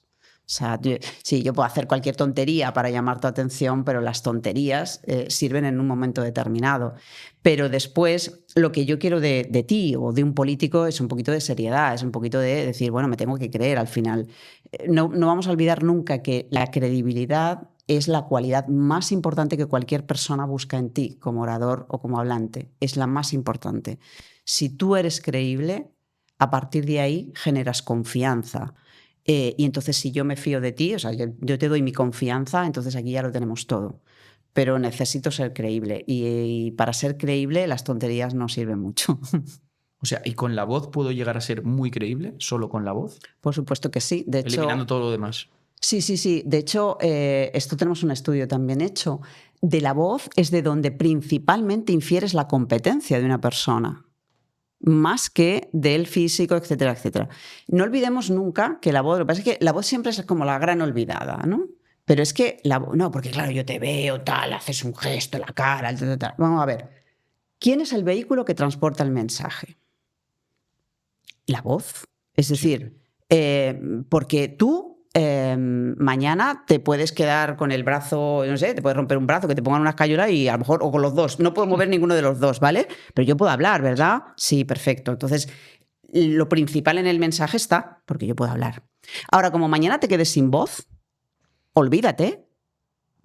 O sea, yo puedo hacer cualquier tontería para llamar tu atención, pero las tonterías sirven en un momento determinado. Pero después, lo que yo quiero de ti o de un político es un poquito de seriedad, es un poquito de decir, bueno, me tengo que creer al final. No vamos a olvidar nunca que la credibilidad es la cualidad más importante que cualquier persona busca en ti, como orador o como hablante. Es la más importante. Si tú eres creíble, a partir de ahí generas confianza. Y entonces si yo me fío de ti, o sea, yo te doy mi confianza, entonces aquí ya lo tenemos todo. Pero necesito ser creíble y para ser creíble las tonterías no sirven mucho. O sea, ¿y con la voz puedo llegar a ser muy creíble? ¿Solo con la voz? Por supuesto que sí. De hecho, eliminando todo lo demás. Sí. De hecho, esto tenemos un estudio también hecho. De la voz es de donde principalmente infieres la competencia de una persona, más que del físico, etcétera, etcétera. No olvidemos nunca que la voz, lo que pasa es que la voz siempre es como la gran olvidada, ¿no? Pero es que no, porque claro, yo te veo, tal, haces un gesto, la cara, tal. Vamos a ver, ¿quién es el vehículo que transporta el mensaje? La voz. Es decir, porque tú mañana te puedes quedar con el brazo, no sé, te puedes romper un brazo, que te pongan una escayola y a lo mejor, o con los dos, no puedo mover ninguno de los dos, ¿vale? Pero yo puedo hablar, ¿verdad? Sí, perfecto. Entonces, lo principal en el mensaje está, porque yo puedo hablar. Ahora, como mañana te quedes sin voz, olvídate.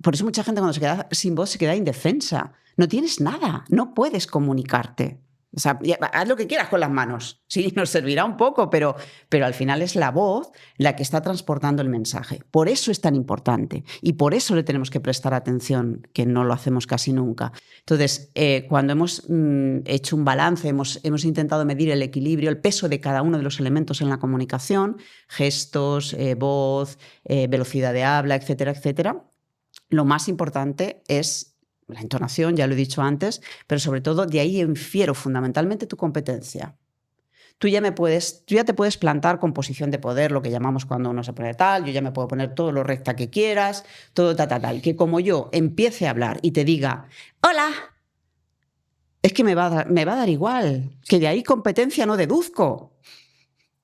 Por eso mucha gente cuando se queda sin voz se queda indefensa. No tienes nada, no puedes comunicarte. O sea, haz lo que quieras con las manos. Sí, nos servirá un poco, pero al final es la voz la que está transportando el mensaje. Por eso es tan importante y por eso le tenemos que prestar atención, que no lo hacemos casi nunca. Entonces, cuando hemos hecho un balance, hemos intentado medir el equilibrio, el peso de cada uno de los elementos en la comunicación, gestos, voz, velocidad de habla, etcétera, etcétera, lo más importante es la entonación, ya lo he dicho antes, pero sobre todo de ahí infiero fundamentalmente tu competencia. Tú ya te puedes plantar con posición de poder, lo que llamamos cuando uno se pone tal, yo ya me puedo poner todo lo recta que quieras, todo tal, que como yo empiece a hablar y te diga, hola, es que me va a dar igual, que de ahí competencia no deduzco.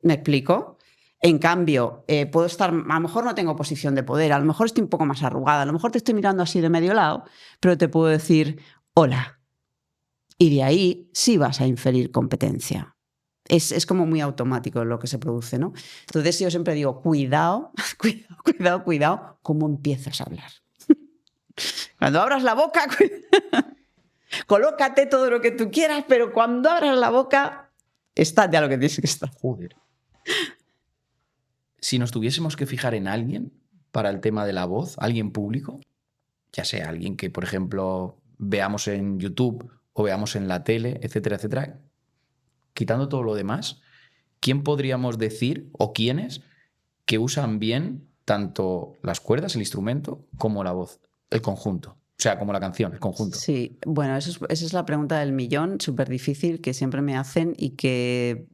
¿Me explico? En cambio, puedo estar, a lo mejor no tengo posición de poder, a lo mejor estoy un poco más arrugada, a lo mejor te estoy mirando así de medio lado, pero te puedo decir hola. Y de ahí sí vas a inferir competencia. Es como muy automático lo que se produce, ¿no? Entonces yo siempre digo, cuidado cómo empiezas a hablar. Cuando abras la boca, colócate todo lo que tú quieras, pero cuando abras la boca, estate a lo que tienes que estar. Joder. Si nos tuviésemos que fijar en alguien para el tema de la voz, alguien público, ya sea alguien que, por ejemplo, veamos en YouTube o veamos en la tele, etcétera, etcétera, quitando todo lo demás, ¿quién podríamos decir o quiénes que usan bien tanto las cuerdas, el instrumento, como la voz, el conjunto? O sea, como la canción, el conjunto. Sí, bueno, esa es la pregunta del millón, súper difícil, que siempre me hacen y que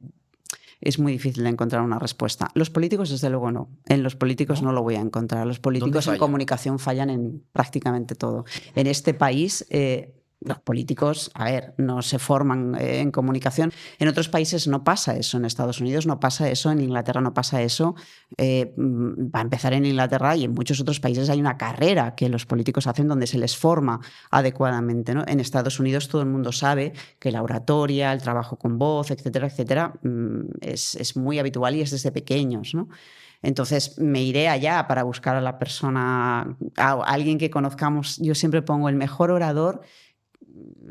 es muy difícil de encontrar una respuesta. Los políticos, desde luego, no. En los políticos no lo voy a encontrar. Los políticos en comunicación fallan en prácticamente todo. En este país, Los políticos, a ver, no se forman en comunicación. En otros países no pasa eso, en Estados Unidos no pasa eso, en Inglaterra no pasa eso. Va a empezar en Inglaterra y en muchos otros países hay una carrera que los políticos hacen donde se les forma adecuadamente, ¿no? En Estados Unidos todo el mundo sabe que la oratoria, el trabajo con voz, etcétera, etcétera, es muy habitual y es desde pequeños, ¿no? Entonces me iré allá para buscar a la persona, a alguien que conozcamos. Yo siempre pongo el mejor orador,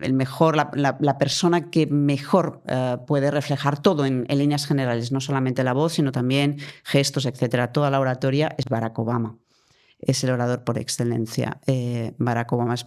la persona que mejor puede reflejar todo en líneas generales, no solamente la voz, sino también gestos, etcétera. Toda la oratoria es Barack Obama. Es el orador por excelencia. Barack Obama es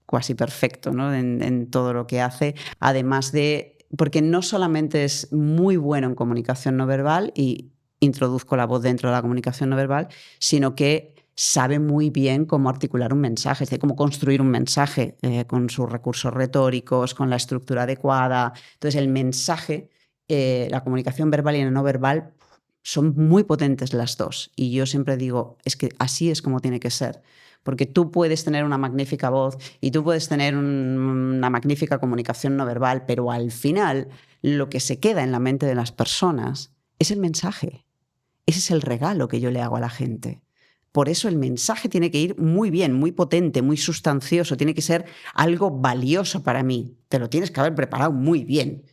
casi perfecto, ¿no? en todo lo que hace, además de... Porque no solamente es muy bueno en comunicación no verbal y introduzco la voz dentro de la comunicación no verbal, sino que sabe muy bien cómo articular un mensaje, es decir, cómo construir un mensaje con sus recursos retóricos, con la estructura adecuada. Entonces, el mensaje, la comunicación verbal y la no verbal son muy potentes las dos. Y yo siempre digo, es que así es como tiene que ser. Porque tú puedes tener una magnífica voz y tú puedes tener una magnífica comunicación no verbal, pero al final lo que se queda en la mente de las personas es el mensaje. Ese es el regalo que yo le hago a la gente. Por eso el mensaje tiene que ir muy bien, muy potente, muy sustancioso, tiene que ser algo valioso para mí. Te lo tienes que haber preparado muy bien.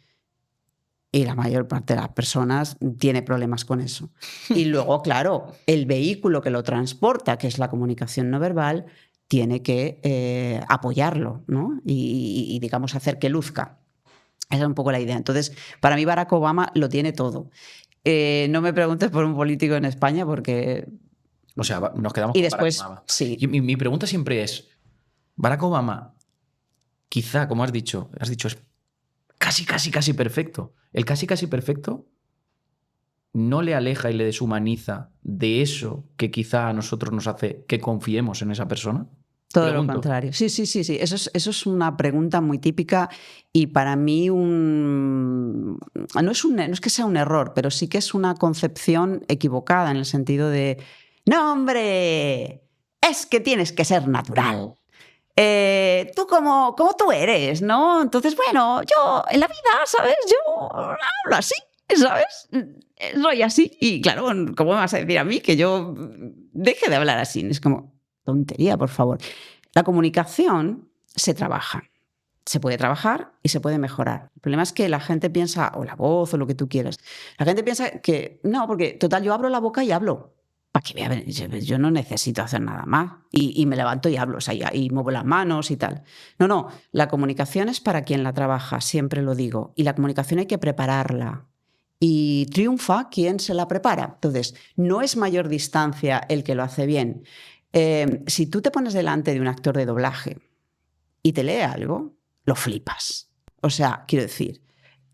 Y la mayor parte de las personas tiene problemas con eso. Y luego, claro, el vehículo que lo transporta, que es la comunicación no verbal, tiene que apoyarlo, ¿no? Y, digamos, hacer que luzca. Esa es un poco la idea. Entonces, para mí Barack Obama lo tiene todo. No me preguntes por un político en España porque... O sea, nos quedamos y con después, Barack Obama. Sí. Y mi pregunta siempre es, Barack Obama, quizá, como has dicho, es casi perfecto. El casi perfecto no le aleja y le deshumaniza de eso que quizá a nosotros nos hace que confiemos en esa persona. Todo lo contrario. Sí. Eso es una pregunta muy típica y para mí no es que sea un error, pero sí que es una concepción equivocada en el sentido de ¡no, hombre! Es que tienes que ser natural. Tú como tú eres, ¿no? Entonces, bueno, yo en la vida, ¿sabes? Yo hablo así, ¿sabes? Soy así. Y claro, ¿cómo me vas a decir a mí que yo deje de hablar así? Es como... tontería, por favor. La comunicación se trabaja. Se puede trabajar y se puede mejorar. El problema es que la gente piensa, o la voz, o lo que tú quieras, la gente piensa que no, porque total, yo abro la boca y hablo. ¿Para qué voy a ver? Yo no necesito hacer nada más. Y me levanto y hablo, o sea, y muevo las manos y tal. No, la comunicación es para quien la trabaja, siempre lo digo. Y la comunicación hay que prepararla. Y triunfa quien se la prepara. Entonces, no es mayor distancia el que lo hace bien. Si tú te pones delante de un actor de doblaje y te lee algo, lo flipas. O sea, quiero decir,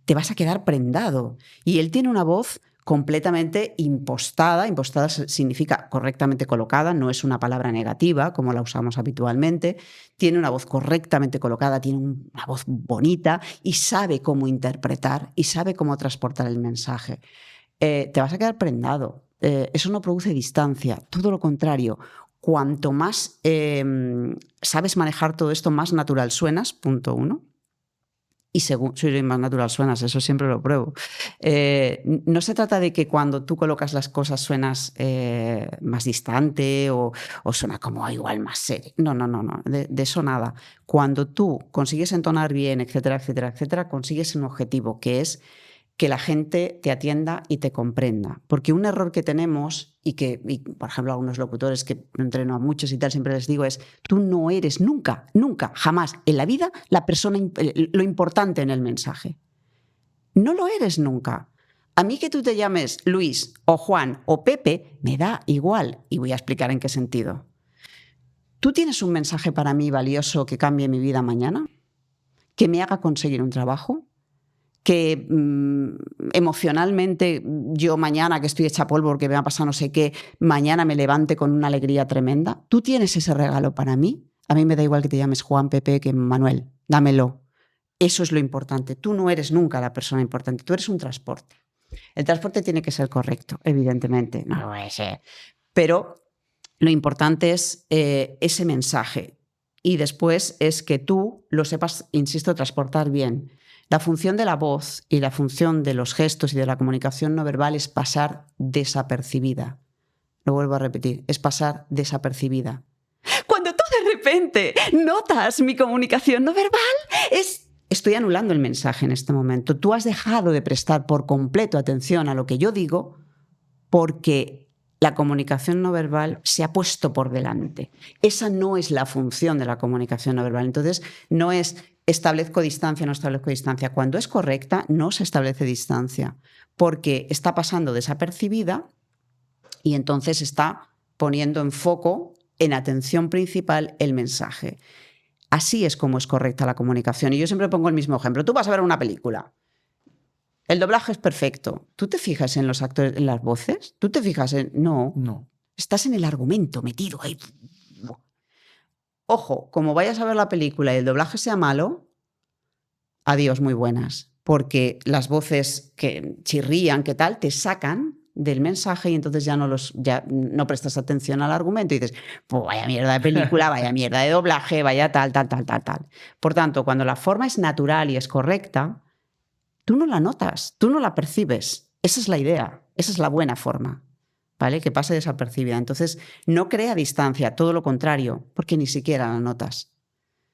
te vas a quedar prendado. Y él tiene una voz completamente impostada. Impostada significa correctamente colocada, no es una palabra negativa como la usamos habitualmente. Tiene una voz correctamente colocada, tiene una voz bonita y sabe cómo interpretar y sabe cómo transportar el mensaje. Te vas a quedar prendado. Eso no produce distancia, todo lo contrario. Cuanto más sabes manejar todo esto, más natural suenas, punto uno. Y según soy más natural suenas, eso siempre lo pruebo. No se trata de que cuando tú colocas las cosas suenas más distante o suena como igual más serio. No. De eso nada. Cuando tú consigues entonar bien, etcétera, consigues un objetivo que es que la gente te atienda y te comprenda. Porque un error que tenemos, y por ejemplo, algunos locutores que entreno a muchos y tal, siempre les digo es, tú no eres nunca, jamás en la vida la persona, lo importante en el mensaje. No lo eres nunca. A mí que tú te llames Luis o Juan o Pepe, me da igual. Y voy a explicar en qué sentido. ¿Tú tienes un mensaje para mí valioso que cambie mi vida mañana? ¿Que me haga conseguir un trabajo? Que emocionalmente yo mañana que estoy hecha polvo porque me ha pasado no sé qué, mañana me levante con una alegría tremenda. ¿Tú tienes ese regalo para mí? A mí me da igual que te llames Juan, Pepe, que Manuel. Dámelo. Eso es lo importante. Tú no eres nunca la persona importante. Tú eres un transporte. El transporte tiene que ser correcto, evidentemente. No lo puede ser. Pero lo importante es ese mensaje. y después es que tú lo sepas, insisto, transportar bien. La función de la voz y la función de los gestos y de la comunicación no verbal es pasar desapercibida. Lo vuelvo a repetir, es pasar desapercibida. Cuando tú de repente notas mi comunicación no verbal, estoy anulando el mensaje en este momento. Tú has dejado de prestar por completo atención a lo que yo digo porque la comunicación no verbal se ha puesto por delante. Esa no es la función de la comunicación no verbal. Entonces, no es establezco distancia, no establezco distancia. Cuando es correcta, no se establece distancia porque está pasando desapercibida y entonces está poniendo en foco, en atención principal, el mensaje. Así es como es correcta la comunicación. Y yo siempre pongo el mismo ejemplo. Tú vas a ver una película. El doblaje es perfecto. ¿Tú te fijas en los actores, en las voces? ¿Tú te fijas en...? No. Estás en el argumento metido ahí. Ojo, como vayas a ver la película y el doblaje sea malo, adiós, muy buenas. Porque las voces que chirrían, que tal, te sacan del mensaje y entonces ya no prestas atención al argumento y dices, pues vaya mierda de película, vaya mierda de doblaje, vaya tal. Por tanto, cuando la forma es natural y es correcta, tú no la notas, tú no la percibes. Esa es la idea, esa es la buena forma, ¿vale? Que pase desapercibida. Entonces, no crea distancia, todo lo contrario, porque ni siquiera la notas.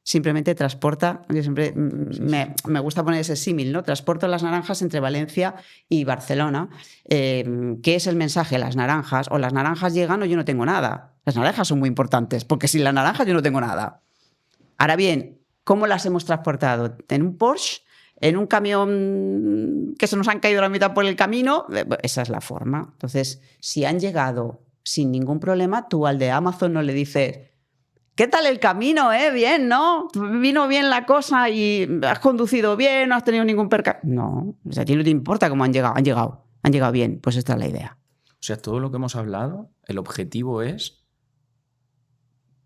Simplemente transporta, yo siempre me gusta poner ese símil, ¿no? Transporto las naranjas entre Valencia y Barcelona. ¿Qué es el mensaje? Las naranjas, o las naranjas llegan o yo no tengo nada. Las naranjas son muy importantes, porque sin las naranjas yo no tengo nada. Ahora bien, ¿cómo las hemos transportado? ¿En un Porsche? ¿En un camión que se nos han caído la mitad por el camino? Esa es la forma. Entonces, si han llegado sin ningún problema, tú al de Amazon no le dices... ¿Qué tal el camino? Bien, ¿no? ¿Vino bien la cosa y has conducido bien? ¿No has tenido ningún percance? No, o sea, a ti no te importa cómo han llegado bien. Pues esta es la idea. O sea, todo lo que hemos hablado, el objetivo es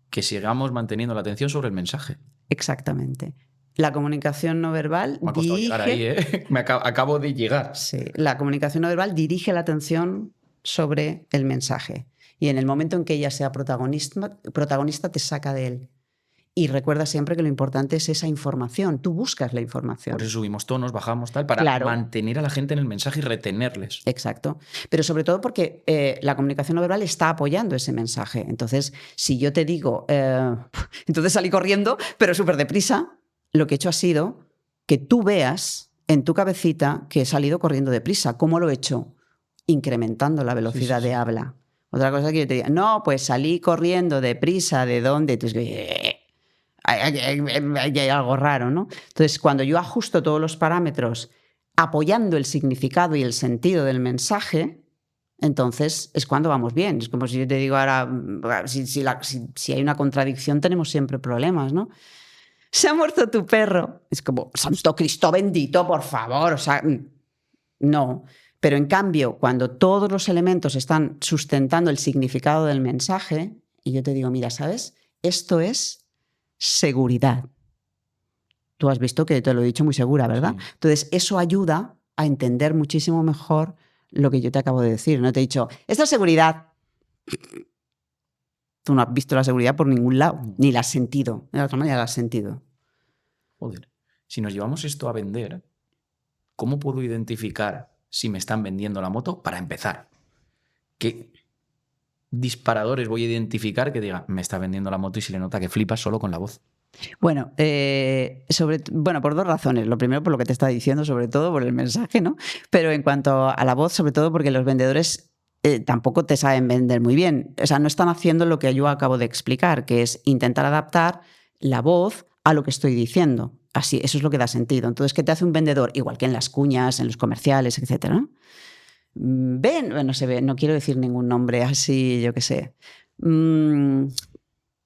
que sigamos manteniendo la atención sobre el mensaje. Exactamente. La comunicación no verbal me ha costado llegar ahí, ¿eh? Acabo de llegar. Sí, la comunicación no verbal dirige la atención sobre el mensaje. Y en el momento en que ella sea protagonista, te saca de él. Y recuerda siempre que lo importante es esa información. Tú buscas la información. Por eso subimos tonos, bajamos tal, para mantener a la gente en el mensaje y retenerles. Exacto. Pero sobre todo porque la comunicación no verbal está apoyando ese mensaje. Entonces, si yo te digo, entonces salí corriendo, pero súper deprisa, lo que he hecho ha sido que tú veas en tu cabecita que he salido corriendo deprisa. ¿Cómo lo he hecho? Incrementando la velocidad de habla. Otra cosa que yo te diga, no, pues salí corriendo deprisa, ¿de dónde? Entonces, hay algo raro, ¿no? Entonces, cuando yo ajusto todos los parámetros apoyando el significado y el sentido del mensaje, entonces es cuando vamos bien. Es como si yo te digo ahora, si hay una contradicción tenemos siempre problemas, ¿no? Se ha muerto tu perro. Es como, Santo Cristo bendito, por favor. O sea, no. Pero en cambio, cuando todos los elementos están sustentando el significado del mensaje, y yo te digo, mira, ¿sabes? Esto es seguridad. Tú has visto que te lo he dicho muy segura, ¿verdad? Sí. Entonces, eso ayuda a entender muchísimo mejor lo que yo te acabo de decir. No te he dicho, esta es seguridad. Tú no has visto la seguridad por ningún lado, ni la has sentido. De la otra manera la has sentido. Joder, si nos llevamos esto a vender, ¿cómo puedo identificar si me están vendiendo la moto? Para empezar, ¿qué disparadores voy a identificar que diga, me está vendiendo la moto y se le nota que flipas solo con la voz? Bueno, por dos razones. Lo primero, por lo que te estaba diciendo, sobre todo por el mensaje, ¿no? Pero en cuanto a la voz, sobre todo porque los vendedores tampoco te saben vender muy bien. O sea, no están haciendo lo que yo acabo de explicar, que es intentar adaptar la voz a lo que estoy diciendo. Así, eso es lo que da sentido. Entonces, ¿qué te hace un vendedor? Igual que en las cuñas, en los comerciales, etcétera, ¿no? No quiero decir ningún nombre así, yo qué sé.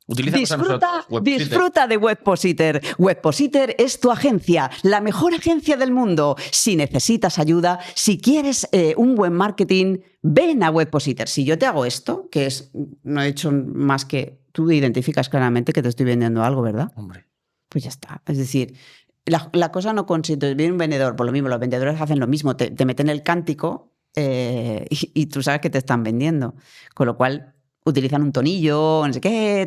Disfruta de Webpositor. Webpositor es tu agencia, la mejor agencia del mundo. Si necesitas ayuda, si quieres un buen marketing, ven a Webpositor. Si yo te hago esto, que es, no he hecho más que tú identificas claramente que te estoy vendiendo algo, ¿verdad? Hombre. Pues ya está. Es decir, la cosa no consiste. Viene un vendedor, por lo mismo, los vendedores hacen lo mismo, te meten el cántico y tú sabes que te están vendiendo. Con lo cual utilizan un tonillo, no sé qué,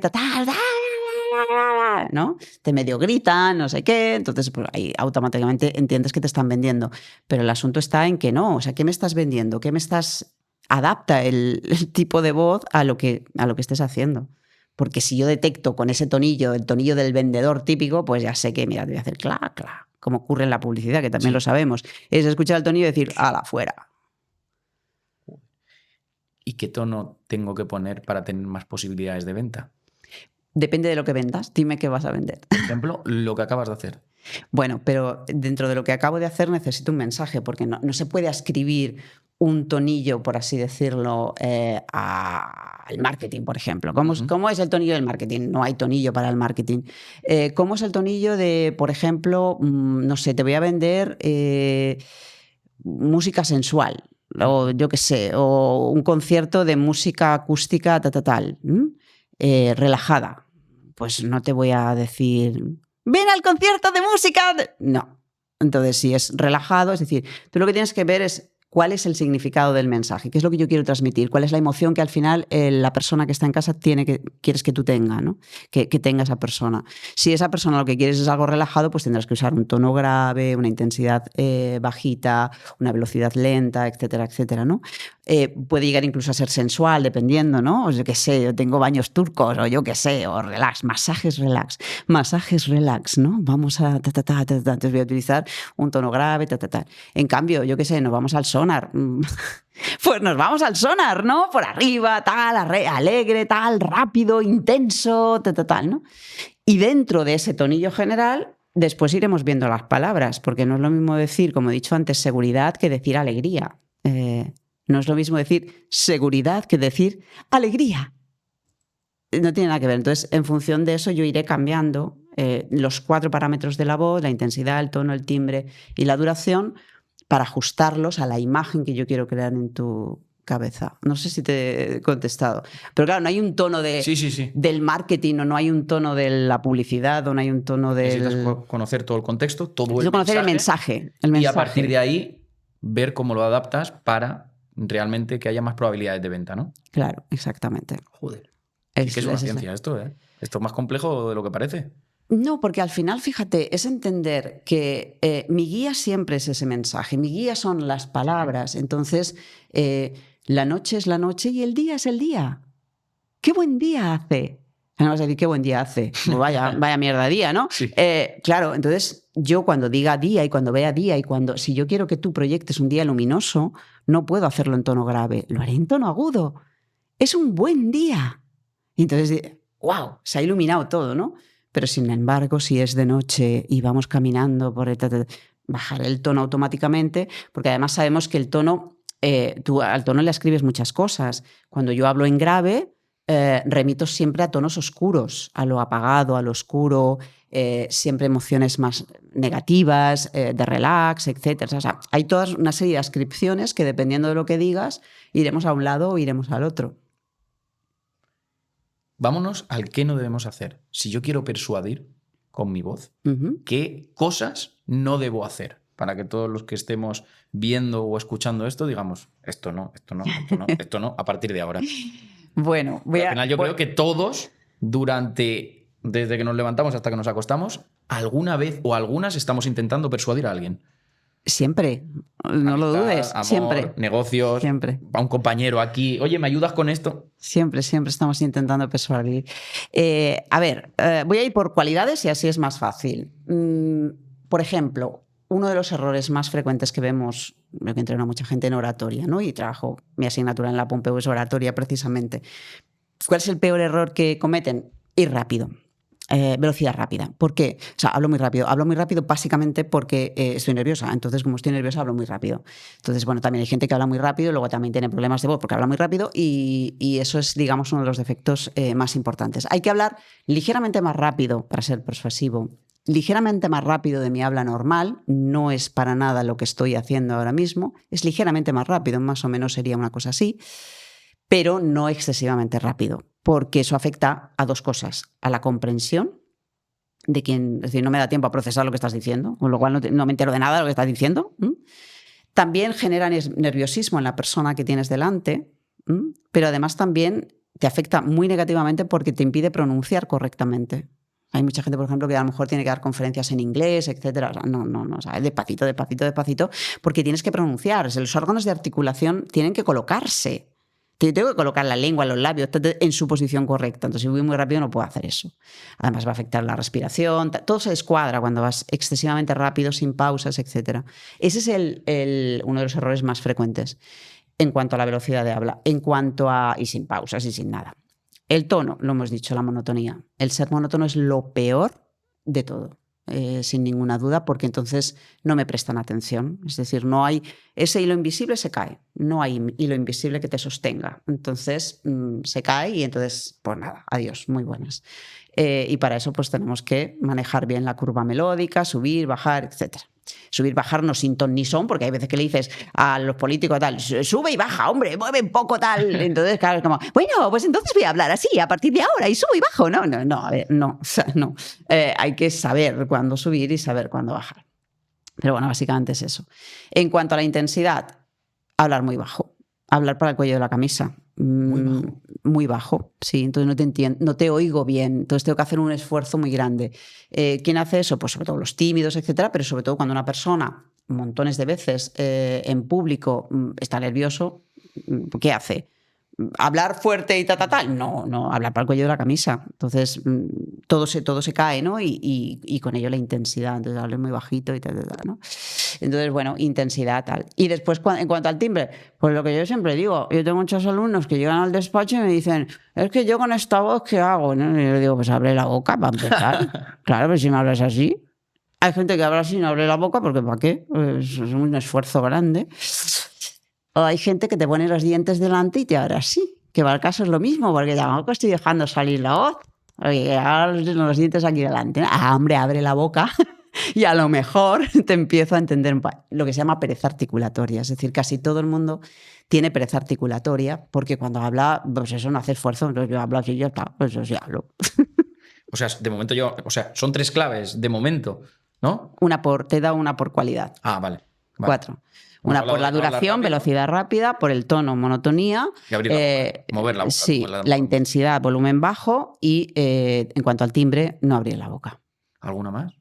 ¿no? Te medio gritan, no sé qué, entonces pues, ahí automáticamente entiendes que te están vendiendo. Pero el asunto está en que no, o sea, ¿qué me estás vendiendo? ¿Qué me estás...? Adapta el tipo de voz a lo que estés haciendo. Porque si yo detecto con ese tonillo, el tonillo del vendedor típico, pues ya sé que, mira, te voy a hacer clac, clac, como ocurre en la publicidad, que también lo sabemos. Es escuchar el tonillo y decir, ¡ala, fuera! ¿Y qué tono tengo que poner para tener más posibilidades de venta? Depende de lo que vendas. Dime qué vas a vender. Por ejemplo, lo que acabas de hacer. Bueno, pero dentro de lo que acabo de hacer necesito un mensaje, porque no se puede escribir un tonillo, por así decirlo, al marketing, por ejemplo. ¿Cómo es el tonillo del marketing? No hay tonillo para el marketing. ¿Cómo es el tonillo de, por ejemplo, no sé, te voy a vender música sensual, o yo qué sé, o un concierto de música acústica tal, relajada? Pues no te voy a decir, ¡ven al concierto de música! No. Entonces, si es relajado, es decir, tú lo que tienes que ver es cuál es el significado del mensaje, qué es lo que yo quiero transmitir, cuál es la emoción que al final la persona que está en casa quieres que tú tengas, ¿no? Que tenga esa persona. Si esa persona lo que quieres es algo relajado, pues tendrás que usar un tono grave, una intensidad bajita, una velocidad lenta, etcétera, etcétera, ¿no? Puede llegar incluso a ser sensual, dependiendo, ¿no? O yo qué sé, yo tengo baños turcos, o yo qué sé, o relax, masajes relax, ¿no? Vamos a entonces voy a utilizar un tono grave, En cambio, yo qué sé, nos vamos al sonar. Pues nos vamos al sonar, ¿no? Por arriba, tal, alegre, tal, rápido, intenso, tal, ¿no? Y dentro de ese tonillo general, después iremos viendo las palabras, porque no es lo mismo decir, como he dicho antes, seguridad que decir alegría. No es lo mismo decir seguridad que decir alegría. No tiene nada que ver. Entonces, en función de eso, yo iré cambiando los 4 parámetros de la voz, la intensidad, el tono, el timbre y la duración, para ajustarlos a la imagen que yo quiero crear en tu cabeza. No sé si te he contestado. Pero claro, no hay un tono del marketing, o no hay un tono de la publicidad, o no hay un tono del... Necesitas conocer todo el contexto, todo el conocer mensaje. Y a partir de ahí, ver cómo lo adaptas para realmente que haya más probabilidades de venta, ¿no? Claro, exactamente. Joder. Es que es una ciencia esto, ¿eh? Esto es más complejo de lo que parece. No, porque al final, fíjate, es entender que mi guía siempre es ese mensaje, mi guía son las palabras. Entonces, la noche es la noche y el día es el día. ¡Qué buen día hace! No vas a decir qué buen día hace. Pues vaya mierda de día, ¿no? Sí. Claro, entonces yo cuando diga día y cuando vea día y si yo quiero que tú proyectes un día luminoso, no puedo hacerlo en tono grave, lo haré en tono agudo. Es un buen día. Y entonces, ¡wow! Se ha iluminado todo, ¿no? Pero sin embargo, si es de noche y vamos caminando por bajar el tono automáticamente, porque además sabemos que el tono, tú al tono le escribes muchas cosas. Cuando yo hablo en grave, remito siempre a tonos oscuros, a lo apagado, a lo oscuro, siempre emociones más negativas, de relax, etc. O sea, hay toda una serie de ascripciones que, dependiendo de lo que digas, iremos a un lado o iremos al otro. Vámonos al qué no debemos hacer. Si yo quiero persuadir con mi voz, ¿qué cosas no debo hacer? Para que todos los que estemos viendo o escuchando esto digamos, esto no, a partir de ahora. Bueno, al final yo creo que todos, desde que nos levantamos hasta que nos acostamos, alguna vez o algunas estamos intentando persuadir a alguien. Siempre, no lo dudes. Amor, siempre. Negocios, siempre. A un compañero aquí, oye, ¿me ayudas con esto? Siempre estamos intentando persuadir. Voy a ir por cualidades y así es más fácil. Por ejemplo, uno de los errores más frecuentes que vemos, yo que entreno a mucha gente en oratoria, ¿no? Y trabajo, mi asignatura en la Pompeu es oratoria precisamente. ¿Cuál es el peor error que cometen? Ir rápido. Velocidad rápida. ¿Por qué? O sea, hablo muy rápido. Hablo muy rápido básicamente porque estoy nerviosa. Entonces, como estoy nerviosa, hablo muy rápido. Entonces, bueno, también hay gente que habla muy rápido, luego también tiene problemas de voz porque habla muy rápido y eso es, digamos, uno de los defectos más importantes. Hay que hablar ligeramente más rápido para ser persuasivo. Ligeramente más rápido de mi habla normal. No es para nada lo que estoy haciendo ahora mismo. Es ligeramente más rápido, más o menos sería una cosa así, pero no excesivamente rápido, porque eso afecta a 2 cosas. A la comprensión de quien, es decir, no me da tiempo a procesar lo que estás diciendo, con lo cual no me entero de nada de lo que estás diciendo. También genera nerviosismo en la persona que tienes delante, pero además también te afecta muy negativamente porque te impide pronunciar correctamente. Hay mucha gente, por ejemplo, que a lo mejor tiene que dar conferencias en inglés, etcétera. O sea, no, o sea, despacito, porque tienes que pronunciar. O sea, los órganos de articulación tienen que colocarse. Tengo que colocar la lengua, los labios en su posición correcta. Entonces, si voy muy rápido no puedo hacer eso. Además, va a afectar la respiración. Todo se descuadra cuando vas excesivamente rápido, sin pausas, etcétera. Ese es uno de los errores más frecuentes en cuanto a la velocidad de habla, y sin pausas y sin nada. El tono, lo hemos dicho, la monotonía. El ser monótono es lo peor de todo, sin ninguna duda, porque entonces no me prestan atención. Es decir, no hay ese hilo invisible, se cae. No hay hilo invisible que te sostenga. Entonces se cae y entonces, pues nada, adiós, muy buenas. Y para eso pues tenemos que manejar bien la curva melódica, subir, bajar, etcétera. Subir, bajar no sin ton ni son, porque hay veces que le dices a los políticos tal, sube y baja, hombre, mueve un poco tal. Entonces, claro, es como, bueno, pues entonces voy a hablar así a partir de ahora y subo y bajo. No, a ver, no. O sea, no. Hay que saber cuándo subir y saber cuándo bajar. Pero bueno, básicamente es eso. En cuanto a la intensidad, hablar muy bajo. Hablar para el cuello de la camisa. Muy bajo. Muy bajo, sí. Entonces no te entiendo, no te oigo bien. Entonces tengo que hacer un esfuerzo muy grande. ¿Quién hace eso? Pues sobre todo los tímidos, etcétera, pero sobre todo cuando una persona, montones de veces en público, está nervioso, ¿qué hace? ¿Hablar fuerte y tal? No, hablar para el cuello de la camisa. Entonces todo se cae, ¿no? Y con ello la intensidad. Entonces hablé muy bajito y tal, ¿no? Entonces, bueno, intensidad, tal. Y después, en cuanto al timbre, pues lo que yo siempre digo, yo tengo muchos alumnos que llegan al despacho y me dicen, es que yo con esta voz, ¿qué hago? ¿No? Y yo les digo, pues abre la boca para empezar. Claro, pero si me hablas así. Hay gente que habla así y no abre la boca porque ¿para qué? Es un esfuerzo grande. O hay gente que te pone los dientes delante y te abre así. Que va al caso es lo mismo, porque tampoco estoy dejando salir la voz. Porque ahora los dientes aquí delante. Ah, hombre, abre la boca. Y a lo mejor te empiezo a entender lo que se llama pereza articulatoria. Es decir, casi todo el mundo tiene pereza articulatoria porque cuando habla, pues eso no hace esfuerzo. Entonces yo hablo así y ya está, pues eso sí hablo. O sea, de momento son 3 claves, de momento, ¿no? Te da una por cualidad. Ah, vale. 4. Una por la duración, velocidad rápida, por el tono, monotonía. Y abrir la boca, mover la boca. Sí, la intensidad, volumen bajo y en cuanto al timbre, no abrir la boca. ¿Alguna más?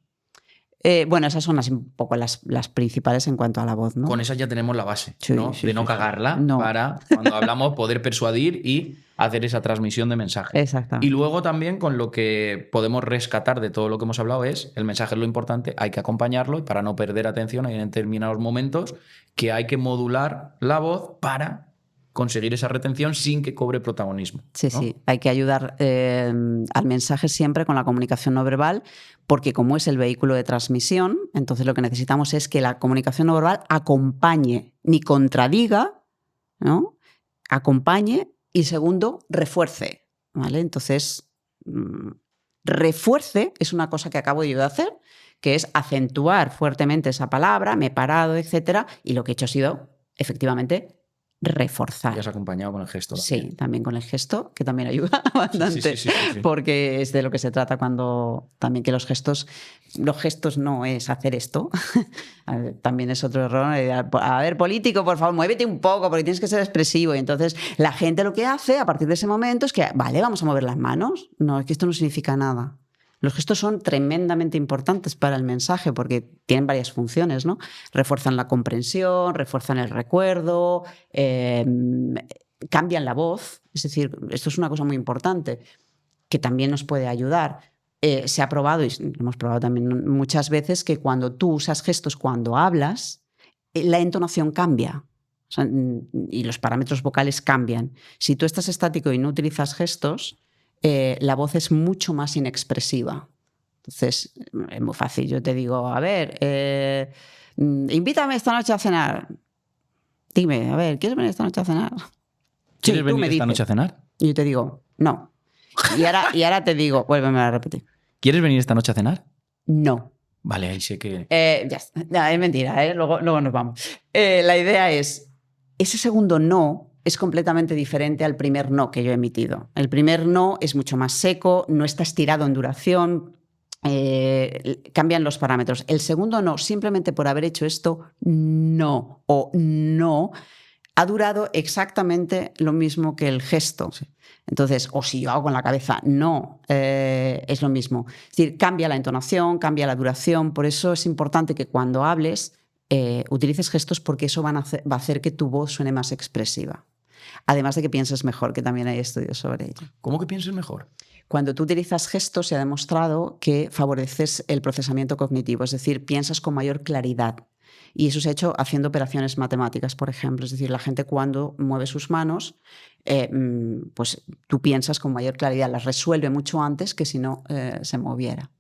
Bueno, esas son un poco las principales en cuanto a la voz, ¿no? Con esas ya tenemos la base, Sí, ¿no? sí, de no sí, cagarla no. para cuando hablamos poder persuadir y hacer esa transmisión de mensaje. Exactamente. Y luego también con lo que podemos rescatar de todo lo que hemos hablado es el mensaje es lo importante, hay que acompañarlo y para no perder atención hay en determinados momentos que hay que modular la voz para conseguir esa retención sin que cobre protagonismo. Sí, ¿no? sí. Hay que ayudar al mensaje siempre con la comunicación no verbal, porque como es el vehículo de transmisión, entonces lo que necesitamos es que la comunicación no verbal acompañe, ni contradiga, ¿no? Acompañe y segundo, refuerce, ¿vale? Entonces, refuerce es una cosa que acabo yo de hacer, que es acentuar fuertemente esa palabra, me he parado, etcétera, y lo que he hecho ha sido, efectivamente, reforzar. Y has acompañado con el gesto. Sí, también con el gesto, que también ayuda bastante, sí. Porque es de lo que se trata cuando también que los gestos no es hacer esto. También es otro error. A ver, político, por favor, muévete un poco porque tienes que ser expresivo. Y entonces la gente lo que hace a partir de ese momento es que, vale, vamos a mover las manos. No, es que esto no significa nada. Los gestos son tremendamente importantes para el mensaje porque tienen varias funciones, ¿no? Refuerzan la comprensión, refuerzan el recuerdo, cambian la voz. Es decir, esto es una cosa muy importante que también nos puede ayudar. Se ha probado, y lo hemos probado también muchas veces, que cuando tú usas gestos cuando hablas, la entonación cambia. O sea, y los parámetros vocales cambian. Si tú estás estático y no utilizas gestos, la voz es mucho más inexpresiva. Entonces, es muy fácil. Yo te digo, a ver, invítame esta noche a cenar. Dime, a ver, ¿quieres venir esta noche a cenar? ¿Quieres venir esta noche a cenar? Y yo te digo, no. Y ahora te digo, vuélveme a repetir. ¿Quieres venir esta noche a cenar? No. Vale, ahí sé que... Ya está. No, es mentira, luego nos vamos. La idea es, ese segundo no es completamente diferente al primer no que yo he emitido. El primer no es mucho más seco, no está estirado en duración, cambian los parámetros. El segundo no, simplemente por haber hecho esto, no, o no, ha durado exactamente lo mismo que el gesto. Sí. Entonces, o si yo hago con la cabeza, no es lo mismo. Es decir, cambia la entonación, cambia la duración. Por eso es importante que cuando hables utilices gestos, porque eso va a hacer que tu voz suene más expresiva. Además de que pienses mejor, que también hay estudios sobre ello. ¿Cómo que pienses mejor? Cuando tú utilizas gestos, se ha demostrado que favoreces el procesamiento cognitivo, es decir, piensas con mayor claridad. Y eso se ha hecho haciendo operaciones matemáticas, por ejemplo. Es decir, la gente cuando mueve sus manos, pues tú piensas con mayor claridad, las resuelve mucho antes que si no se moviera.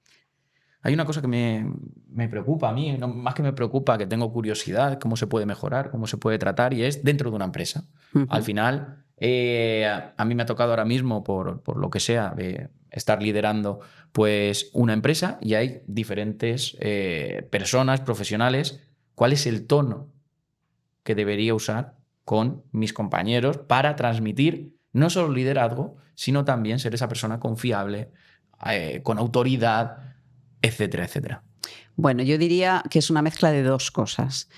Hay una cosa que me preocupa a mí, no, más que me preocupa, que tengo curiosidad, cómo se puede mejorar, cómo se puede tratar, y es dentro de una empresa. Al final, a mí me ha tocado ahora mismo, por lo que sea, estar liderando pues, una empresa, y hay diferentes personas, profesionales. ¿Cuál es el tono que debería usar con mis compañeros para transmitir no solo liderazgo, sino también ser esa persona confiable, con autoridad, etcétera, etcétera? Bueno, yo diría que es una mezcla de dos cosas.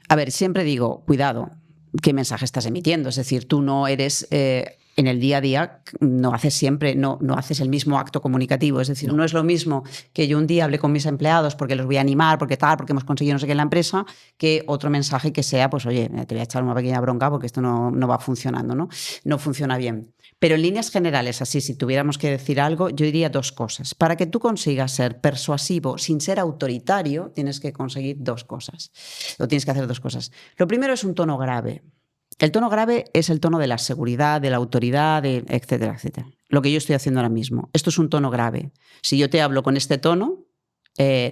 A ver, siempre digo, cuidado, ¿qué mensaje estás emitiendo? Es decir, tú no eres... en el día a día no haces siempre, no haces el mismo acto comunicativo. Es decir, no es lo mismo que yo un día hable con mis empleados porque los voy a animar, porque hemos conseguido no sé qué en la empresa, que otro mensaje que sea, pues oye, te voy a echar una pequeña bronca porque esto no va funcionando, ¿no? No funciona bien. Pero en líneas generales, así, si tuviéramos que decir algo, yo diría dos cosas. Para que tú consigas ser persuasivo sin ser autoritario, tienes que conseguir dos cosas. O tienes que hacer dos cosas. Lo primero es un tono grave. El tono grave es el tono de la seguridad, de la autoridad, etcétera, etcétera. Lo que yo estoy haciendo ahora mismo. Esto es un tono grave. Si yo te hablo con este tono,